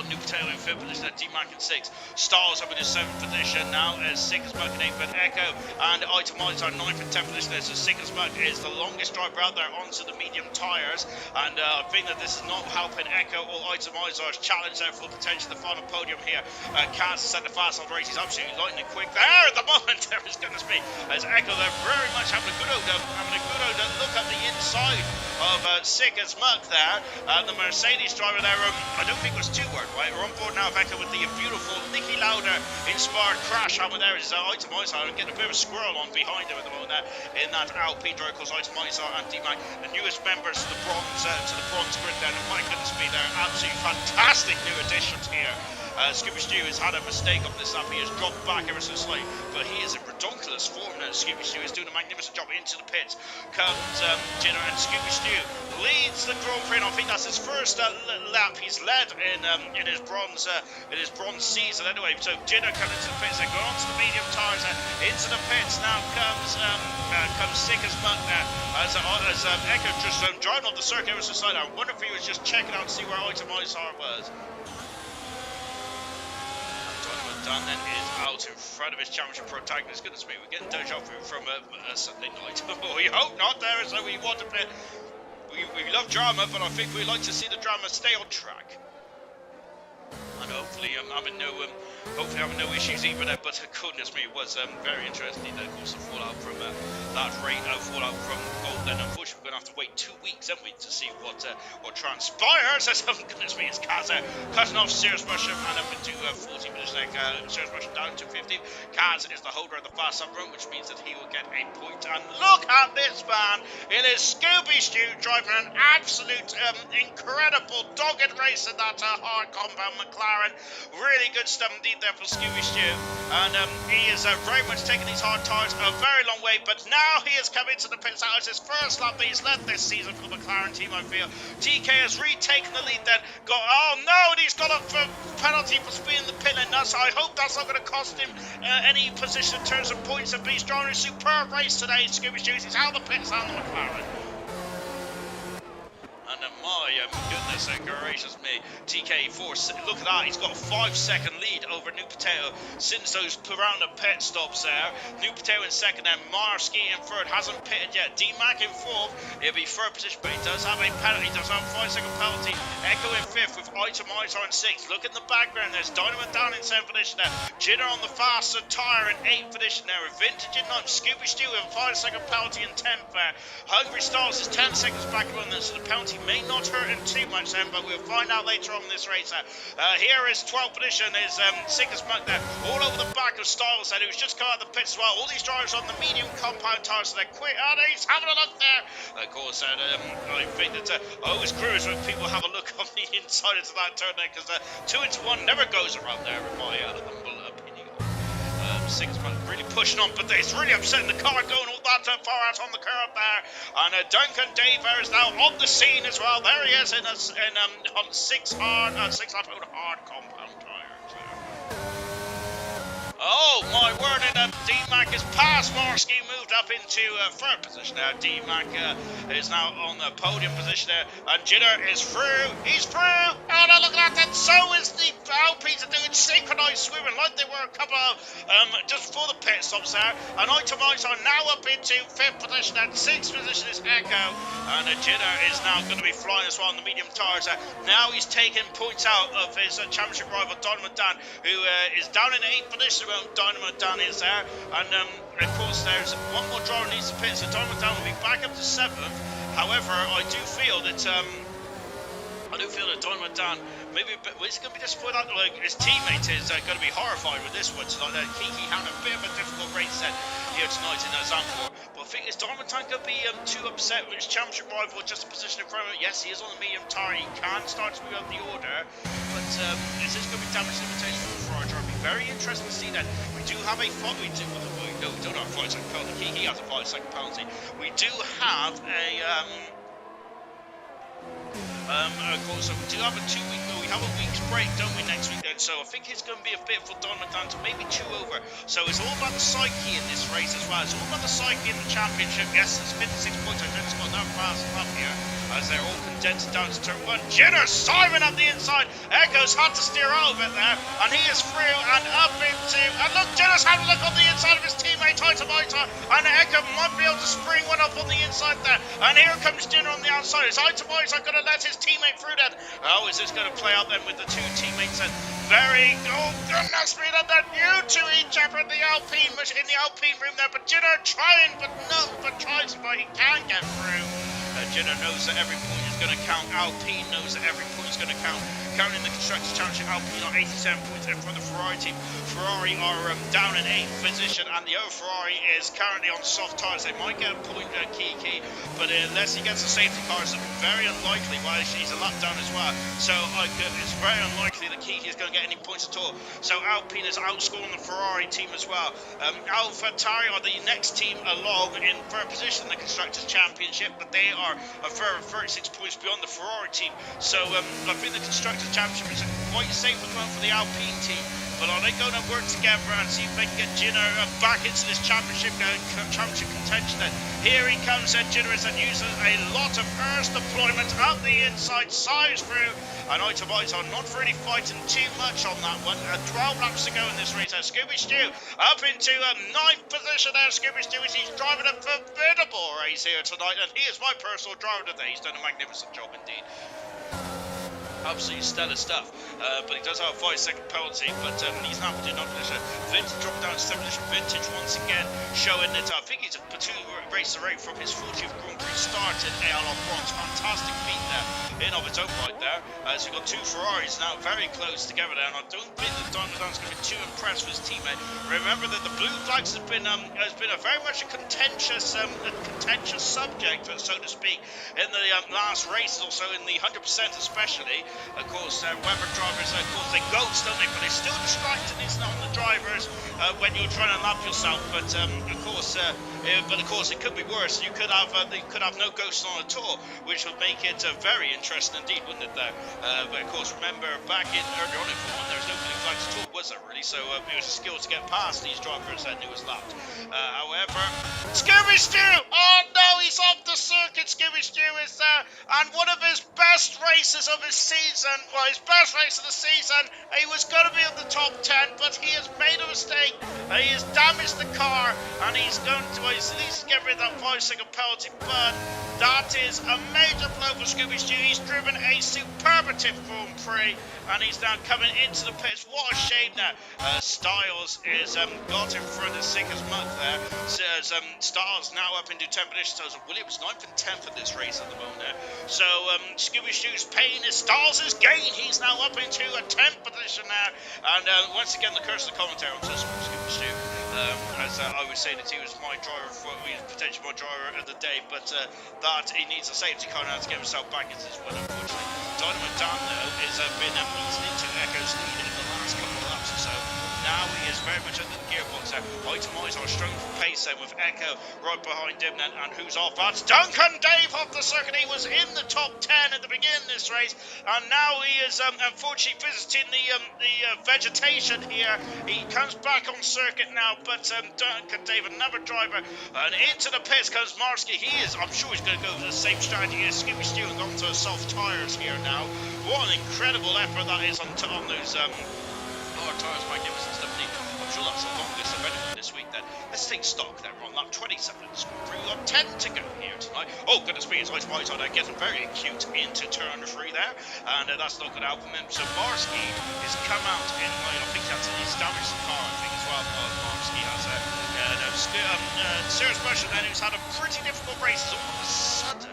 Nupateo in 5th position, D-Mac in 6th. Styles up in his 7th position now, as Sick as Muck in 8th, but Echo and Itemize are 9th and 10th position. So Sick as Muck is the longest driver out there onto the medium tyres, and I think that this is not helping Echo or Itemizer's challenge there for potentially the final podium here. Kaz has set the fast on the race. He's absolutely lightning quick there at the moment. There is goodness me, as Echo they're very much having a good old look at the inside of Sick as Muck there. The Mercedes driver there, I don't think was too worried. Right, we're on board now with Echo with the beautiful Nicky Lauda inspired crash over there. Is Itemizer getting a bit of a squirrel on behind him at the moment there in that Alpine driver, because Itemizer and D-Mac, the newest members to the bronze grid there. And my goodness me, they're absolutely fantastic new additions here. Scooby Stew has had a mistake on this lap. He has dropped back ever so slightly, but he is in redonkulous form now. Scooby Stew is doing a magnificent job into the pits. Comes Jinner, and Scooby Stew leads the Grand Prix. I think that's his first lap he's led in his bronze season anyway. So Jinner coming into the pits, they go onto the medium tyres, into the pits now comes Sick as Muck there, as Echo just driving off the circuit ever so slightly. I wonder if he was just checking out to see where Itemizer was. Dan then is out in front of his championship protagonist. Goodness me, we're getting deja vu from a Sunday night. We hope not there, so we want to play. We love drama, but I think we like to see the drama stay on track. And hopefully having no issues either there, but goodness me, it was very interesting. Of course, the fallout from fallout from Gold. Then unfortunately we're going to have to wait 2 weeks, haven't we, to see what transpires. Goodness me, it's Kaz cutting off Serious Mushroom and up into 40 minutes there. Serious Mushroom down to 50. Kaz is the holder of the fast up run, which means that he will get a point. And look at this man! It is Scooby Stew driving an absolute incredible dogged race in that hard compound McLaren. Really good stuff indeed there for Scooby Stew, and he is very much taking these hard tyres a very long way, but now he is coming to the pits. That was his first lap that he's led this season for the McLaren team, I feel. TK has retaken the lead then. Oh no, and he's got a penalty for speeding the pit lane. I hope that's not going to cost him any position in terms of points, but he's driving a superb race today. Scooby Stew, he's out of the pits and the McLaren. And my goodness gracious me. TK4, look at that, he's got a 5-second lead over New Potato since those around the pit stops there. New Potato in second, and Marsky in third, hasn't pitted yet. D-Mac in fourth, he'll be third position, but he does have a penalty, does have a 5-second penalty. Echo in fifth with Itemizer in sixth. Look in the background, there's Dynamite down in seventh position there. Jinner on the faster tyre in eighth position there. Vintage in ninth, Scooby Stew in 5-second penalty in 10th there. Hungry Stars is 10 seconds back on this, so the penalty may not hurt him too much then, but we'll find out later on in this race. Here is 12th position, is Sickest Monk there, all over the back of Styles there, who's just come out of the pits as well. All these drivers on the medium compound tyres, so they're quick, and he's having a look there. Of course, I think that always cruise when people have a look on the inside into that turn there, because 2 into 1 never goes around there, in my humble opinion. Sickest Monk really pushing on, but it's really upsetting the car going all that far out on the curb there. And Duncan Daver is now on the scene as well. There he is on 6 lap hard compound tyres there. Oh my word, and D-Mac is past Marsky, moved up into third position now. D-Mac is now on the podium position there, and Jinner is through, he's through. Oh no, look at that, and so is the Alpines are doing synchronized swimming like they were a couple of just before the pit stops there. And Itemizer are now up into fifth position, and sixth position is Echo, and Jinner is now going to be flying as well on the medium tyres. Now he's taking points out of his championship rival Dynamo Dan, who is down in eighth position. Dynamo Dan is there, and of course there's one more driver needs to pit, so Dynamo Dan will be back up to 7th. However, I do feel that Dynamo Dan maybe he's going to be disappointed. Like, his teammate is going to be horrified with this one tonight. Kiki having a bit of a difficult race here tonight in Zandvoort. But I think is Dynamo Dan going to be too upset with his championship rival just a position in front of him? Yes, he is on the medium tyre. He can start to move up the order, but is this going to be damage limitation for the Ferrari driver? It'll be very interesting to see that. We do have a we don't have a 5-second penalty. Kiki has a 5-second penalty. We do have a of course, so we do have a 2-week, we have a week's break, don't we, next week then? So I think it's going to be a bit for Don McDonald to maybe chew over. So it's all about the psyche in this race as well. It's all about the psyche in the championship. Yes, it's 56 points. I just got that fast up here as they're all condensed down to turn 1. Jinner, Simon up the inside. Echo's had to steer out of it there, and he is through and up into. And look, Jinner's having a look on the inside of his teammate Itemizer, and Echo might be able to spring one up on the inside there. And here comes Jinner on the outside. Is Itemizer going to let his teammate through that? Oh, is this going to play out then with the two teammates? And oh goodness me, that they're new to each other in the Alpine room there. But Jinner trying, but tries, but he can't get through. Jinner knows that every point is going to count. Alpine knows that every point is going to count. Counting the Constructors' Championship, Alpine are 87 points in front of the Ferrari team. Ferrari are down in 8th position, and the other Ferrari is currently on soft tyres. They might get a point Kiki, but unless he gets a safety car, it's very unlikely. Well, actually, he's a lap down as well. So it's very unlikely that Kiki is going to get any points at all. So Alpine is outscoring the Ferrari team as well. AlphaTauri are the next team along in third position in the Constructors' Championship, but they are a further 36 points beyond the Ferrari team. So I think the Constructors' Championship is quite safe at the moment for the Alpine team. But are they going to work together and see if they can get Jinner back into this championship contention then? Here he comes, and Jinner is using a lot of Earth deployment up the inside, size through, and Itemizer are not really fighting too much on that one. 12 laps to go in this race. Scooby Stew up into 9th position there. Scooby Stew is he's driving a formidable race here tonight, and he is my personal driver today. He's done a magnificent job indeed. Absolutely stellar stuff, but he does have a 5-second penalty, but he's now put in on position. Vintage dropped down to 7th position. Vintage once again showing that I think he's a 2 races away from his 40th Grand Prix start in ALR Bronze. Fantastic feat there in of its own right there. So we've got 2 Ferraris now very close together there, and I don't think that Dynamo Dan's going to be too impressed with his teammate. Remember that the Blue Flags has been a very much a contentious subject, so to speak, in the last races, also in the 100% especially. Of course, Weber drivers, of course, they ghost, don't they? But they're still distracting, isn't it, on the drivers when you're trying to lap yourself. But of course, it could be worse. You could have no ghosts on at all, which would make it very interesting indeed, wouldn't it? There, but of course, remember back in earlier on in F1, there was no blue flags at all. was it really? So it was a skill to get past these drivers that knew was lapped. However, Scooby Stew! Oh no, he's off the circuit. Scooby Stew is there, and one of his best races of his season, well, his best race of the season. He was going to be in the top 10, but he has made a mistake. He has damaged the car, and he's going to at least get rid of that 5-second penalty. But that is a major blow for Scooby Stew. He's driven a superlative Grand Prix, and he's now coming into the pits. What a shame that Styles is got in front of Sicker's muck there. Styles now up into 10th position. So Williams 9th and 10th in this race at the moment there. So Scooby Stew's pain is Styles' gain. He's now up into a 10th position now. And once again, the curse of the commentary on Scooby Stew. As I was saying that he was my driver, potentially my driver of the day, but that he needs a safety car now to get himself back into this win, unfortunately. Dynamo Dan, though, has been easing into Echo's lead in the last couple of laps or so. Now he is very much under the gearbox there. Itemise our strong pace then with Echo right behind him then, and who's off? That's Duncan Dave off the circuit. He was in the top 10 at the beginning of this race, and now he is unfortunately visiting the vegetation here. He comes back on circuit now, but Duncan Dave, another driver, and into the pits comes Marsky. I'm sure he's going to go with the same strategy as Scooby Stew and go onto soft tyres here now. What an incredible effort that is on those hard tyres by Gibson Stephanie. I'm sure that's the longest of anyone this week then. Let's take stock then. We're on lap 27. We've got 10 to go here tonight. Oh, goodness me, it's Ice White on there, getting very acute into turn 3 there. And that's not good out from him. So Marsky has come out in, I think he's damaged the car, I think, as well. Marsky has Serious Russian then, who's had a pretty difficult race all of a sudden.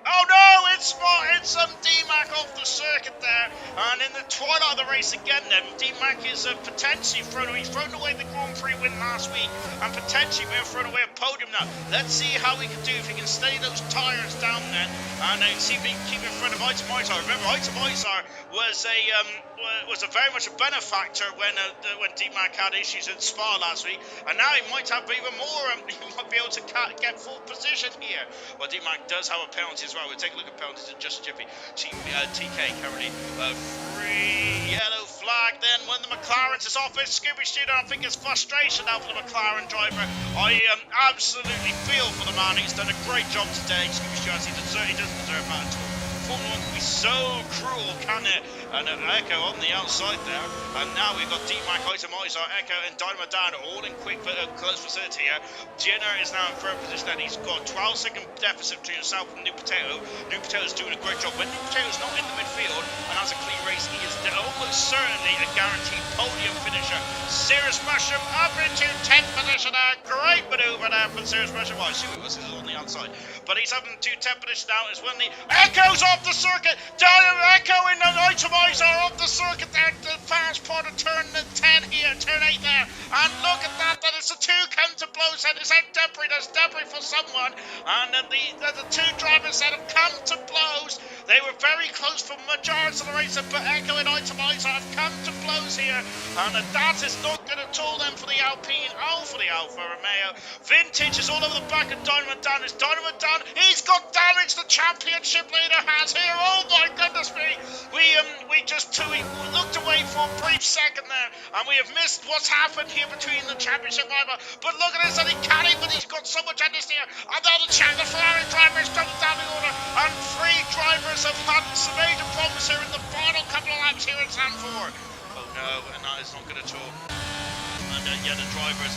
Oh no, it's D-Mac off the circuit there, and in the twilight of the race again then, D-Mac is potentially thrown away the Grand Prix win last week, and potentially may have thrown away a podium now. Let's see how he can do, if he can steady those tyres down then, and see if he can keep in front of Itemizar. Remember, Itemizar was a very much a benefactor when D-Mac had issues at Spa last week, and now he might have even more, he might be able to get full position here. Well, D-Mac does have a penalty as well. We'll take a look at penalties in just a jiffy. TK currently free yellow flag then when the McLaren's is off his Scooby Stew. I think it's frustration now for the McLaren driver. I absolutely feel for the man. He's done a great job today. Scooby Stew, he doesn't deserve that at all. Formula 1 can be so cruel, can it? And Echo on the outside there. And now we've got D-Mac, Itemizar, Echo, and Dynamo Dan all in quick close vicinity here. Jenner is now in third position, and he's got 12-second deficit between himself and New Potato. New Potato's doing a great job. When New Potato's not in the midfield and has a clean race, he is almost certainly a guaranteed podium finisher. Serious Mushroom up into 10th position there. Great manoeuvre there from Serious Mushroom. Well, I assume it was on the outside. But he's up into 10th position now as when the Echo's off the circuit. Echo in the Itemizar off the circuit there. The fast part of turn 10 here, turn 8 there. And look at that, that is the two come to blows. Is that debris? There's debris for someone. And the two drivers that have come to blows. They were very close for majority of the race, but Echo and Itemizar have come to blows here. And that is not good at all then for the Alpine. Oh, for the Alfa Romeo. Vintage is all over the back of Dynamo Dan. Is Dynamo Dan? He's got damage. The championship leader has here. Oh my goodness me. We looked away for a brief second there, and we have missed what's happened here between the championship driver. But look at this, and he can't even, he's got so much understeer here. And now the Ferrari driver is double down the order, and three drivers have had some major problems here in the final couple of laps here in Zandvoort. Oh no, and that is not good at all. And yeah, the drivers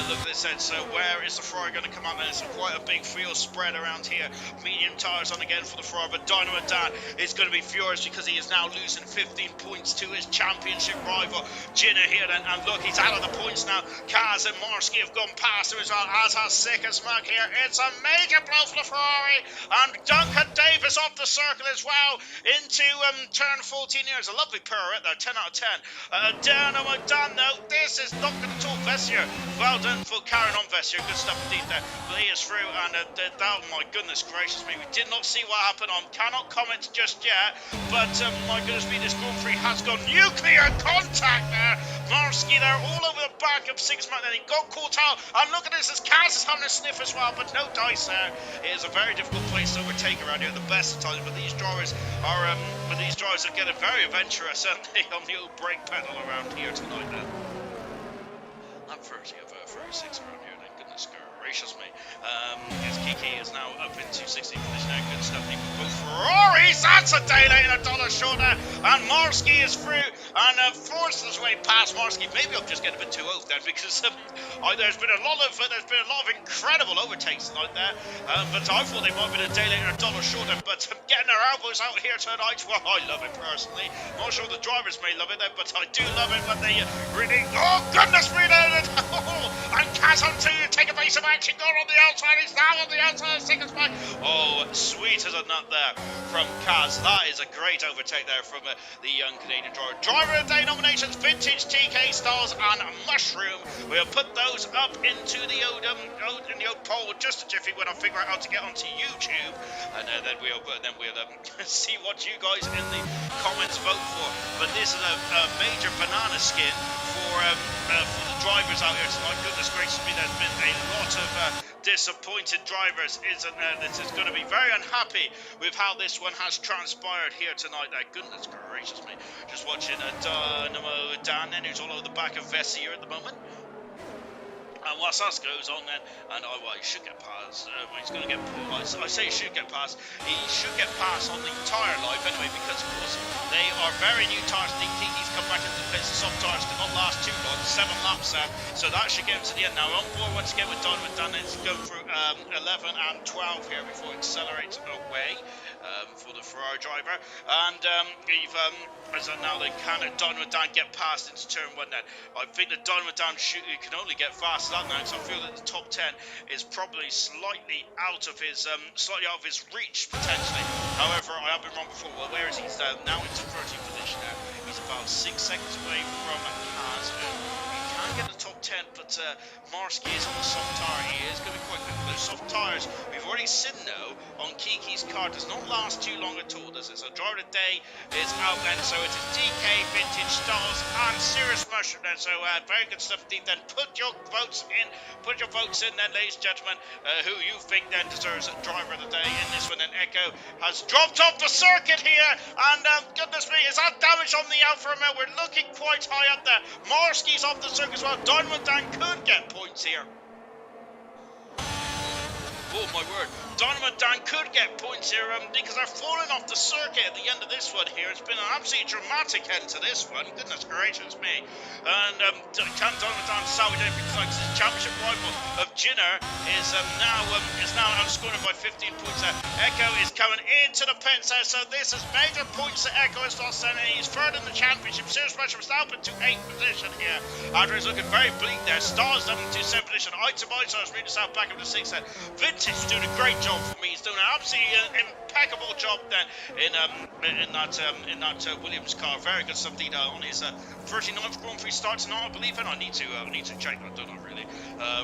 look at this end. So where is the Ferrari going to come out? There's quite a big field spread around here. Medium tyres on again for the Ferrari, but Dynamo Dan is going to be furious because he is now losing 15 points to his championship rival Jenner here. And look, he's out of the points now. Kaz and Marsky have gone past him as well, as has Sicker's Mug here. It's a major blow for the Ferrari, and Duncan Davis off the circle as well into turn 14 here. It's a lovely pirouette there, 10 out of 10. Dynamo Dan though, this is not good at all. Vessier, well done for carrying on, Vessier. Good stuff indeed there. But he is through, and oh my goodness gracious me, we did not see what happened on. Cannot comment just yet, but my goodness me, this Grand Prix has got nuclear contact there Marsky there all over the back of Sigismund, and he got caught out. And look at this, as Kaz is having a sniff as well, but no dice there. It is a very difficult place to overtake around here at the best of times, but these drivers are getting very adventurous, aren't they, on the old brake pedal around here tonight then. I'm 30 of 36 around here, then goodness gracious me. As Kiki is now up into 16th position now, good stuff. Both Ferraris, that's a day late and a dollar short there, and Marsky is through and forced his way past Marsky. Maybe I'm just getting a bit too old there because there's been a lot of incredible overtakes tonight there, but I thought they might have been a day late and a dollar short, but getting their elbows out here tonight, well, I love it personally. Not sure the drivers may love it, but I do love it when they really, oh goodness me, and Kaz on two, take a base of action, going on the outside, he's now on the outside, second spot. Oh, sweet as a nut there from Kaz. That is a great overtake there from the young Canadian driver. Driver of the Day nominations, Vintage, TK Stars and Mushroom. We'll put those up into the old poll just a jiffy when I figure out how to get onto YouTube, and then we'll see what you guys in the comments vote for. But this is a major banana skin for the drivers out here tonight. Goodness gracious me, there's been a lot of disappointed drivers, isn't there? This is going to be very unhappy with how this one has transpired here tonight. Goodness gracious me, just watching Dynamo Dan then, who's all over the back of Vessi here at the moment. And whilst that goes on then, and he should get past, he's going to get, I say he should get past, he should get past on the tyre life anyway, because of course they are very new tyres. I think he's come back into the pits, the soft tyres did not last too long, 7 laps there, so that should get him to the end. Now on board once again with Donovan Dunn, is going through 11 and 12 here before it accelerates away for the Ferrari driver, and now they can Donovan Dunn get past into turn 1 then. I think that Donovan Dunn can only get past that now, because I feel that the top 10 is probably slightly out of his reach potentially. However, I have been wrong before. Well, where is he? He's now into 13th position now. He's about 6 seconds away from Kaz. He can get the top 10, but Marsky is on the soft tyre. He is going to be quite quick with those soft tyres. We've already seen though on Kiki's car, does not last too long at all, does it? So driver of the day is out then, so it is DK, Vintage, Stars and Serious Mushroom then. So very good stuff indeed then. Put your votes in then, ladies and gentlemen, who you think then deserves a driver of the day in this one. And Echo has dropped off the circuit here, and goodness me, is that damage on the Alfa Romeo? We're looking quite high up there. Marsky's off the circuit as well. Donovan Dan could get points here. Oh my word, Donovan Dan could get points here because they're falling off the circuit at the end of this one here. It's been an absolutely dramatic end to this one. Goodness gracious me. And can Donovan Dan salvage anything like his championship rival of Jinner is now outscoring by 15 points there. Echo is coming into the pits there, so this is major points that Echo has lost, and he's third in the championship. Serious Pressure was now up into 8th position here. After he's looking very bleak there. Stars down into 7th position. Itemizers is reading himself back up to 6th there. Vintage is doing a great job for me. He's doing an absolutely impeccable job then in that Williams car. Very good stuff indeed on his 39th Grand Prix start tonight, I believe. And I need to check. I don't know really.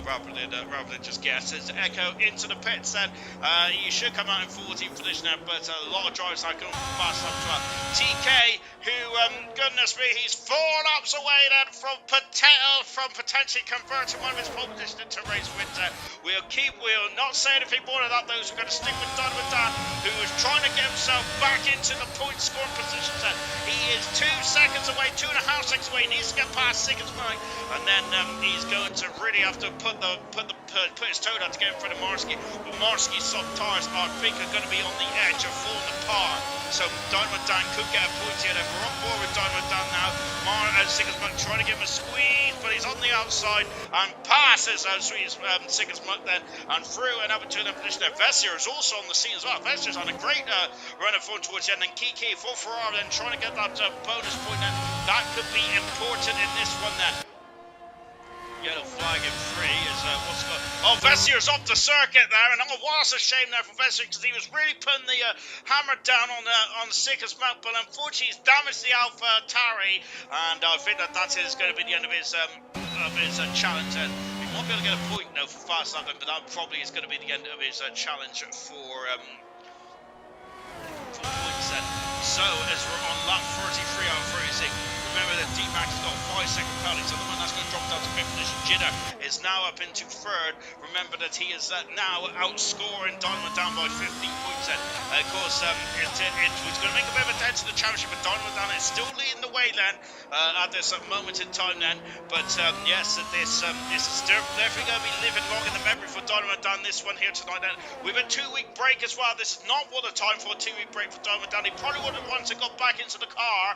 Rather than just guess. As Echo into the pits then. He should come out in 14th position there, but a lot of drivers are going fast up to that. TK, who goodness me, he's 4 laps away then from potentially converting one of his pole positions into race wins. We'll not say anything more than that. Those are going to stick with Donovan Dan, who is trying to get himself back into the point scoring positions. He is 2 seconds away, 2.5 seconds away. He needs to get past Sigismund, and then he's going to really have to put his toe down to get in front of Marsky. But Marsky's soft tyres, I think, are going to be on the edge of falling apart. So Donovan Dan could get a point here. We're on board with Donovan Dan now. Sigismund trying to give him a squeeze, but he's on the outside and passes Sigismund then, and through and up into the position there. Vessier is also on the scene as well. Vessier's on a great run of forward towards the end, and Kiki for Ferrari then trying to get that bonus point then. That could be important in this one then. Yellow flag in 3 is what's going on. Oh, Vessier's off the circuit there, and oh, what a shame there for Vessier, because he was really putting the hammer down on Sigismund, but unfortunately he's damaged the Alpha Tari, and I think that is going to be the end of his challenge. And he won't be able to get a point now for fast lapping, but that probably is going to be the end of his challenge for points then. So as we're on lap 33 out of 36. remember that D-Max has got a 5-second penalty, so the one that's going to drop down to 5th position. Jitter is now up into 3rd. Remember that he is now outscoring Dynamo down by 15 points. Of course, it's going to make a bit of a dent to the championship, but Dynamo down is still leading the way then at this moment in time then. But yes, this is definitely going to be living long in the memory for Dynamo down this one here tonight then. With a 2-week break as well. This is not what a time for a 2-week break for Dynamo down. He probably would have wanted to go back into the car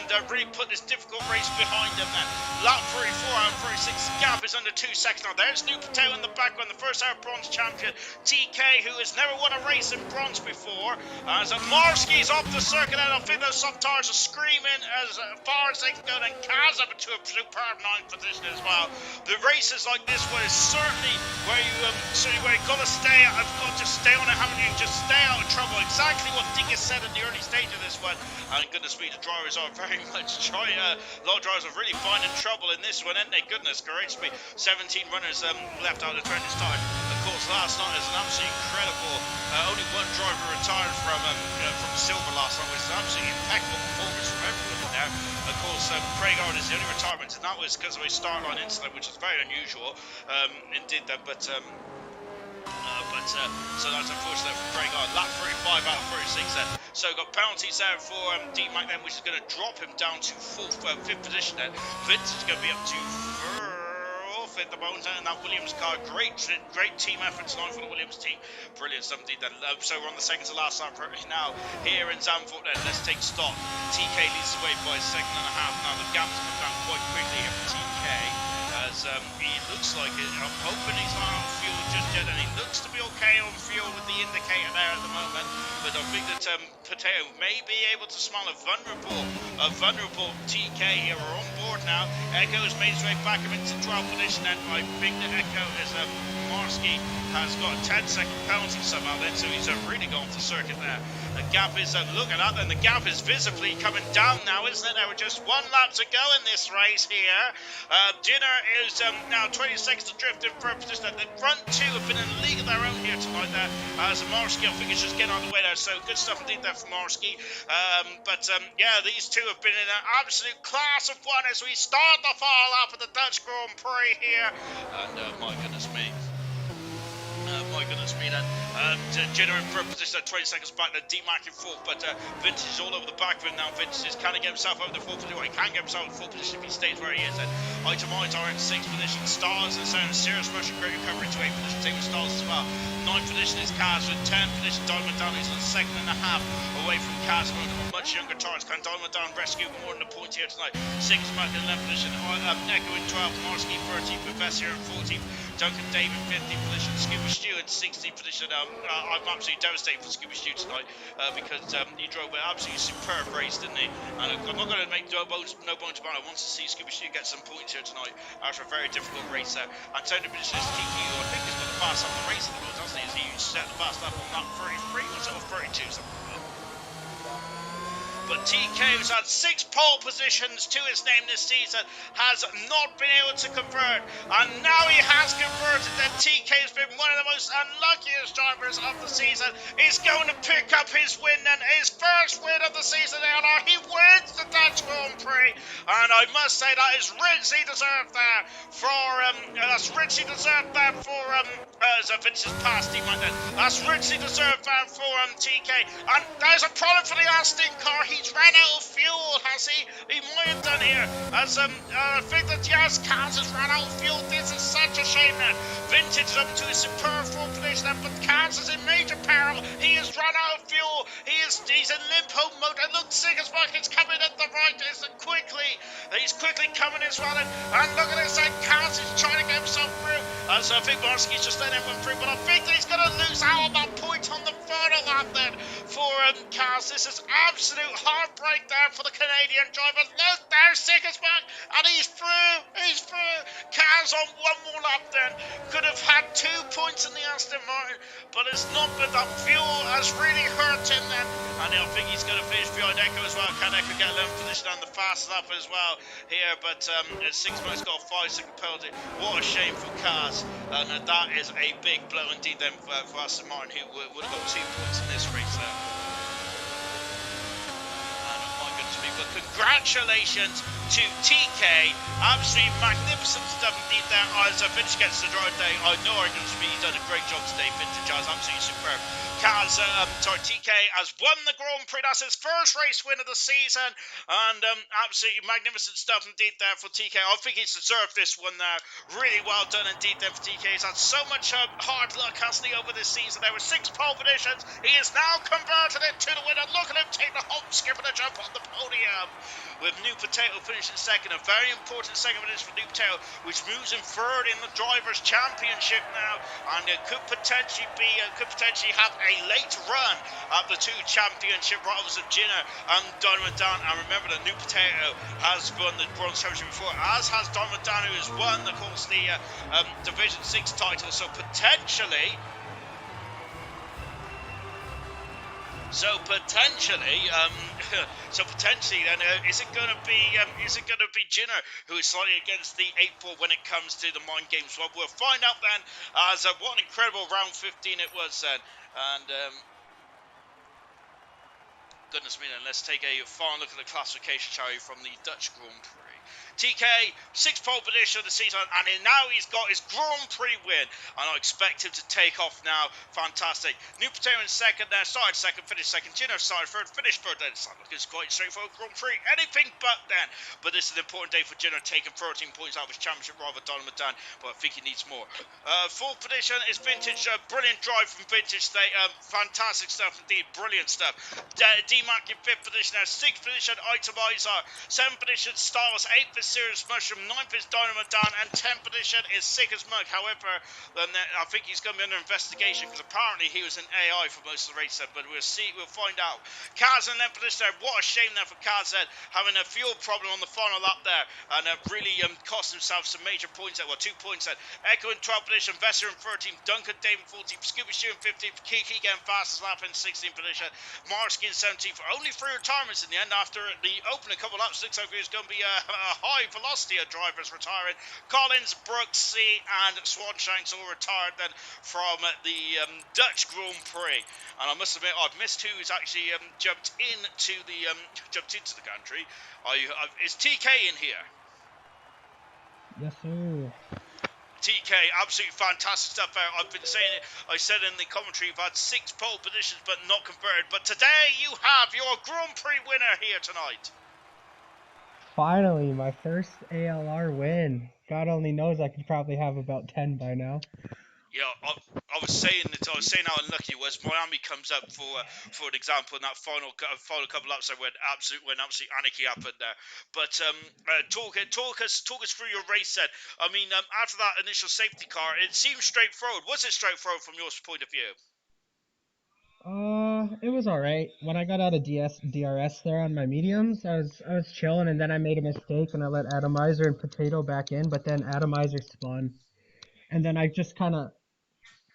and really put this difficult race behind him then. Lap 34 out of 36, gap is under 2 seconds now. There's New Patel in the background, the first ALR bronze champion, TK, who has never won a race in bronze before. As Marski's off the circuit, and I think those soft tires are screaming as far as they can go. Then Kaz up into a superb 9th position as well. The races like this one is certainly where you got to stay. I've got to stay on it, haven't you? Just stay out of trouble. Exactly what Dick has said in the early stage of this one. And goodness me, the drivers are very much trying. A lot of drivers are really finding trouble in this one, aren't they? Goodness gracious me. 17 runners left out of the turn this time. Of course, last night is an absolutely incredible. Only one driver retired from Silver last night, which is an absolutely impeccable performance from everyone in there. Of course, Craig Ard is the only retirement, and that was because of a start line incident, which is very unusual. Indeed, so that's unfortunate for Craig Ard. Lap 35 out of 36 then. So got penalties there for D-Mac then, which is going to drop him down to 5th position then. Vince is going to be up to 4th at the moment, and that Williams car, great team effort tonight for the Williams team. Brilliant stuff indeed then. So we're on the second to last lap now here in Zandvoort then. Let's take stock. TK leads the way by a second and a half now. The gap's come down quite quickly here for TK. As he looks like it. I'm hoping he's not on fuel just yet, and he looks to be okay on fuel with the indicator there at the moment. But I think that Potato may be able to smell a vulnerable TK here. We're on board now. Echo has made his way back into 12th position, and I think that Echo is Marski has got a 10-second penalty somehow then, so he's really gone off the circuit there. The gap is, look at that then, the gap is visibly coming down now, isn't it? There were just 1 lap to go in this race here. Dinner is now 20 seconds adrift in 3rd position. The front 2 have been in a league of their own here tonight there. As Marski, I think, is just getting on the way there, so good stuff indeed there for Marski. Yeah, these 2 have been in an absolute class of one as we start the final lap of the Dutch Grand Prix here. And my goodness me. Then. Jenner in 3rd position at 20 seconds back, then D-Mac in 4th, but Vintage is all over the back of him now. Vintage is kind of get himself over the 4th position. He can get himself in 4th position if he stays where he is. And Itemides are in 6th position. Stars and Sound Serious Russian great recovery to 8th position. Same with Stars as well. 9th position is Kaz with 10th position. Diamond Down is on 2nd and a half away from Kaz. Much younger tires. Can Diamond Down rescue more than a point here tonight? 6th back in 11th position. Echo in 12th. Marski 13th. Professor in 14th. Duncan David 15th position. Scuba Stew in 16th position. I'm absolutely devastated for Scuba Stew tonight because he drove an absolutely superb race, didn't he? And I'm not going to make no bones about it. I want to see Scuba Stew get some points here tonight after a very difficult race there. And second position is Kiki, who I think has got the fast lap of the race at the moment, hasn't he? He set the fast lap on lap 33 or 32, something like that. But TK, who's had 6 pole positions to his name this season, has not been able to convert. And now he has converted. Then TK has been one of the most unluckiest drivers of the season. He's going to pick up his win and his first win of the season. He wins the Dutch Grand Prix. And I must say that is richly deserved there for Vince's past team. That's richly deserved there for TK. And there's a problem for the Austin car. He's ran out of fuel, has he? He might have done here. As I think that yes, Kaz has run out of fuel. This is such a shame then. Vintage is up to a superb 4th position then, but Kaz is in major peril. He has run out of fuel. He's in limp home mode. And look, Siggersbach is coming at the right. He's quickly coming as well. And look at this, Kaz is trying to get himself through. As I think Marski's just letting everyone through, but I think that he's going to lose out on that point on the final lap then for Kaz. This is absolute heartbreak there for the Canadian driver. Look, there's Siggersbach, and he's through. Kaz on 1 more lap then. Could have had 2 points in the Aston Martin, but it's not been that fuel has really hurt him then. And I think he's going to finish behind Echo as well. Can Echo get 11th position on the fast lap as well here? But 6 minutes got a 5-second penalty. What a shame for Kaz. And that is a big blow indeed then for Aston Martin, who would have got 2 points in this race there. But Congratulations to TK. Absolutely magnificent stuff indeed there as Vintage gets the draw today. I know arguments for me, he's done a great job today, Vintage has absolutely superb. TK has won the Grand Prix. That's his first race win of the season, and absolutely magnificent stuff indeed there for TK. I think he's deserved this one there. Really well done indeed there for TK. He's had so much hard luck, hasn't he, over this season? There were 6 pole positions. He has now converted it to the winner. Look at him take the hop, skip, and a jump on the podium. With New Potato finishing second, a very important second finish for New Potato, which moves him third in the Drivers' Championship now, and it could potentially have a late run at the 2 championship rivals of Jinner and Donovan Dan. And remember that New Potato has won the Bronze Championship before, as has Donovan Dan, who has won, of course, the Division 6 title. So potentially, then is it going to be Jinner who is slightly against the 8-ball when it comes to the mind games? Well, we'll find out then. As what an incredible round 15 it was then, and goodness me, then let's take a final look at the classification, shall we, from the Dutch Grand Prix. TK, 6 pole position of the season, and now he's got his Grand Prix win, and I expect him to take off now. Fantastic. New Potato in second there, started second, finished second. Jinner started third, finished third. Then it's quite straightforward Grand Prix, anything but then. But this is an important day for Jinner, taking 13 points out of his championship rival Donovan Dan, but I think he needs more. Fourth position is Vintage, brilliant drive from Vintage today, fantastic stuff indeed, brilliant stuff. D-Mac in 5th position now, 6th position Itemizer, 7th position Styles, 8th is Serious Mushroom, 9th is Dynamo Dan, and 10th position is Sick as Mug. However, then I think he's going to be under investigation because apparently he was an AI for most of the race, but we'll find out. Kaz in 11th position there, what a shame there for Kaz having a fuel problem on the final lap there, and really cost himself some major points there, 2 points there. Echo in 12th position, Vesser in 13th, Duncan David 14th, Scooby Stew in 15th, Kiki getting fastest lap in 16th position, Marsky in 17th. Only 3 retirements in the end after the opening couple of laps. Looks like there's going to be a high velocity of drivers retiring. Collins, Brooks, C, and Swanshanks all retired then from the Dutch Grand Prix. And I must admit, I've missed who's actually jumped into the country. Is TK in here? Yes, sir. TK, absolutely fantastic stuff there. I've been saying it, I said in the commentary, you've had 6 pole positions but not converted. But today you have your Grand Prix winner here tonight. Finally, my first ALR win. God only knows I could probably have about 10 by now. Yeah, I was saying how unlucky it was. Miami comes up for an example in that final couple laps there when absolute anarchy happened there. But talk us through your race then. I mean, after that initial safety car, it seemed straightforward. Was it straightforward from your point of view? It was alright. When I got out of DRS there on my mediums, I was chilling, and then I made a mistake and I let Atomizer and Potato back in, but then Atomizer spun. And then I just kind of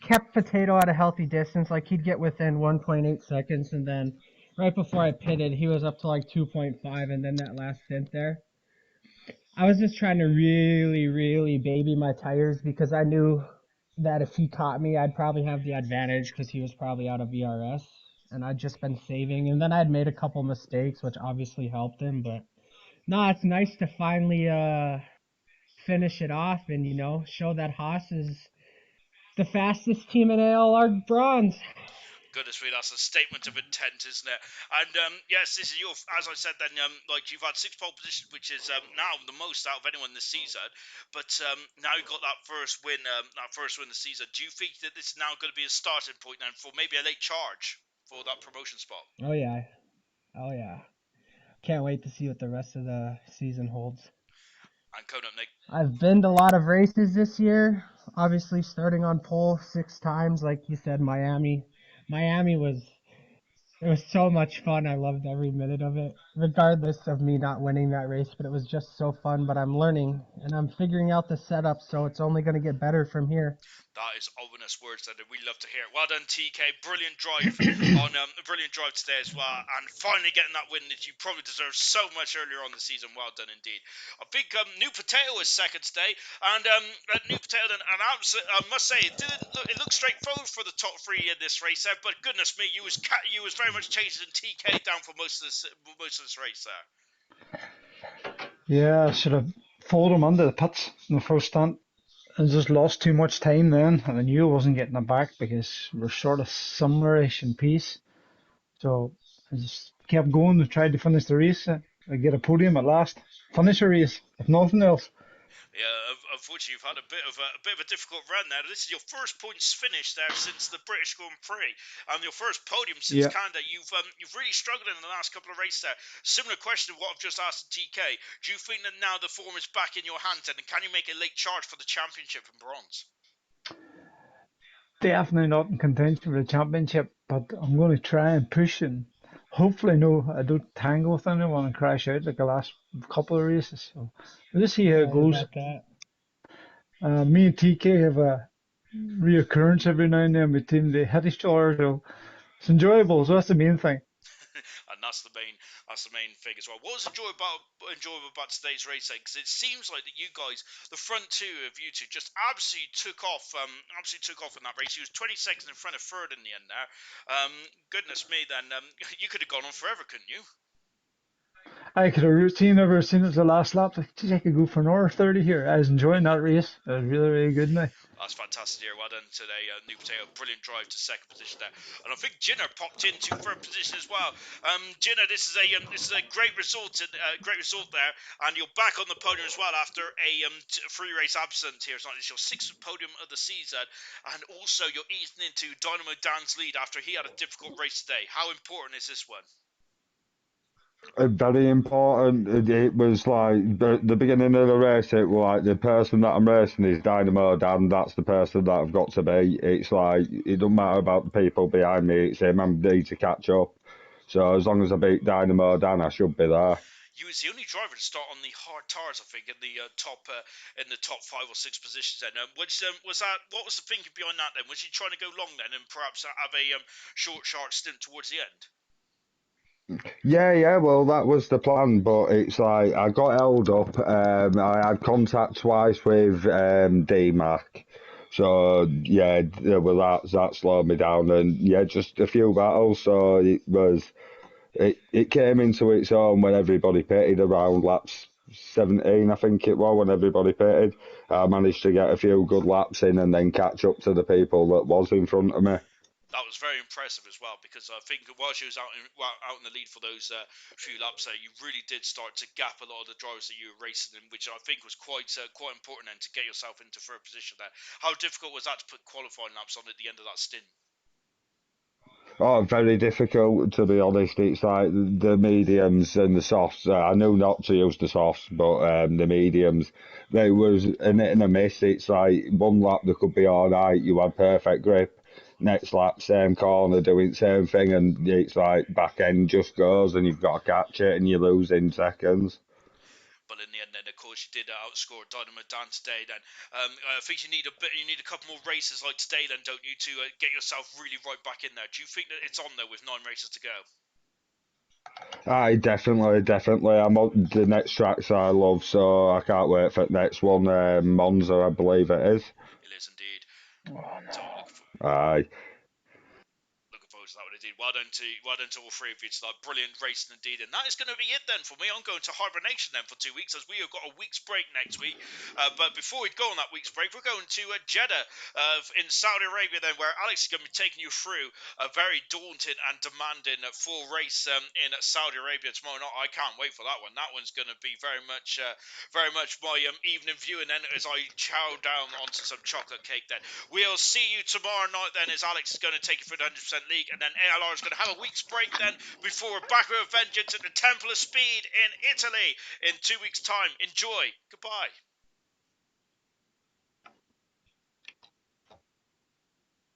kept Potato at a healthy distance, like he'd get within 1.8 seconds, and then right before I pitted, he was up to like 2.5, and then that last stint there. I was just trying to really, really baby my tires because I knew that if he caught me, I'd probably have the advantage because he was probably out of VRS, and I'd just been saving. And then I'd made a couple mistakes, which obviously helped him. But no, it's nice to finally finish it off and show that Haas is the fastest team in ALR Bronze. Goodness me, that's a statement of intent, isn't it? And yes, this is as I said then, like you've had 6 pole positions, which is now the most out of anyone this season. But now you've got that first win this season. Do you think that this is now going to be a starting point then for maybe a late charge for that promotion spot? Oh yeah, oh yeah. Can't wait to see what the rest of the season holds. And coming up, Nick. I've been to a lot of races this year. Obviously, starting on pole 6 times, like you said, Miami. It was so much fun. I loved every minute of it, regardless of me not winning that race. But it was just so fun. But I'm learning and I'm figuring out the setup, so it's only going to get better from here. That is ominous words that we love to hear. Well done, TK. Brilliant drive brilliant drive today as well, and finally getting that win that you probably deserved so much earlier on the season. Well done indeed. I think New Potato was second today, and New Potato, and I must say it looked straightforward for the top 3 in this race there. But goodness me, you was very much chasing TK down for most of this race there. Yeah, I should have followed him under the pits in the first stunt. I just lost too much time then, and I knew I wasn't getting it back because we're sort of similar-ish in pace. So I just kept going and tried to finish the race. I get a podium at last. Finish a race, if nothing else. Yeah, unfortunately, you've had a bit of a difficult run there. This is your first points finish there since the British Grand Prix, and your first podium since Yeah, Canada. You've really struggled in the last couple of races there. Similar question to what I've just asked TK. Do you think that now the form is back in your hands, and can you make a late charge for the championship in bronze? definitely not in contention for the championship, but I'm going to try and push and hopefully no, I don't tangle with anyone and crash out like the last couple of races. So we'll just see how it Sorry goes. about that. Me and TK have a reoccurrence every now and then between the hit each other, so it's enjoyable. So that's the main thing. And that's the main thing as well. What was enjoyable about today's race? Because it seems like that you guys, the front two of you two, just absolutely took off in that race. He was 20 seconds in front of third in the end there. Goodness me, then you could have gone on forever, couldn't you? I could have routine ever since it was the last lap. Like, geez, I could go for an hour 30 here. I was enjoying that race. It was really, really good now. That's fantastic here. Well done today, New Potato. Brilliant drive to second position there, and I think Jinner popped into third position as well. Jinner, this is a great result, great result there, and you're back on the podium as well after a free race absent here. It's your sixth podium of the season, and also you're easing into Dynamo Dan's lead after he had a difficult race today. How important is this one? Very important. It was like the beginning of the race. It was like the person that I'm racing is Dynamo Dan. That's the person that I've got to be. It's like it don't matter about the people behind me. It's him. I need to catch up. So as long as I beat Dynamo Dan, I should be there. You was the only driver to start on the hard tires, I think, in the top 5 or 6 positions. Then, was that what was the thinking behind that? Then was he trying to go long then, and perhaps have a short, sharp stint towards the end? Yeah, yeah. Well, that was the plan, but it's like I got held up. I had contact twice with D-Mac. So yeah, well that slowed me down, and yeah, just a few battles. So it came into its own when everybody pitted around laps 17, I think it was, when everybody pitted. I managed to get a few good laps in and then catch up to the people that was in front of me. That was very impressive as well, because I think while she was out in the lead for those few laps there, you really did start to gap a lot of the drivers that you were racing in, which I think was quite important then to get yourself into third position there. How difficult was that to put qualifying laps on at the end of that stint? Oh, very difficult to be honest. It's like the mediums and the softs. I knew not to use the softs, but the mediums, they was a hit and a miss. It's like one lap they could be all right. You had perfect grip. Next lap, same corner, doing same thing, and it's like back end just goes, and you've got to catch it, and you lose in seconds. But in the end, then of course you did outscore Dynamo Dan today. Then I think you need a couple more races like today, then don't you, to get yourself really right back in there? Do you think that it's on there with 9 races to go? I definitely, definitely. I'm on the next tracks I love, so I can't wait for the next one. Monza, I believe it is. It is indeed. Oh So no. Aye. looking forward to that one indeed. Well done to all three of you tonight. Brilliant racing indeed. And that is going to be it then for me. I'm going to hibernation then for 2 weeks, as we have got a week's break next week. But before we go on that week's break, we're going to Jeddah in Saudi Arabia then, where Alex is going to be taking you through a very daunting and demanding full race in Saudi Arabia tomorrow night. I can't wait for that one. That one's going to be very much my evening view. And then as I chow down onto some chocolate cake then. We'll see you tomorrow night then, as Alex is going to take you through the 100% League, and then ALR is going to have a week's break then before we're back with a vengeance at the Temple of Speed in Italy in 2 weeks' time. Enjoy. Goodbye.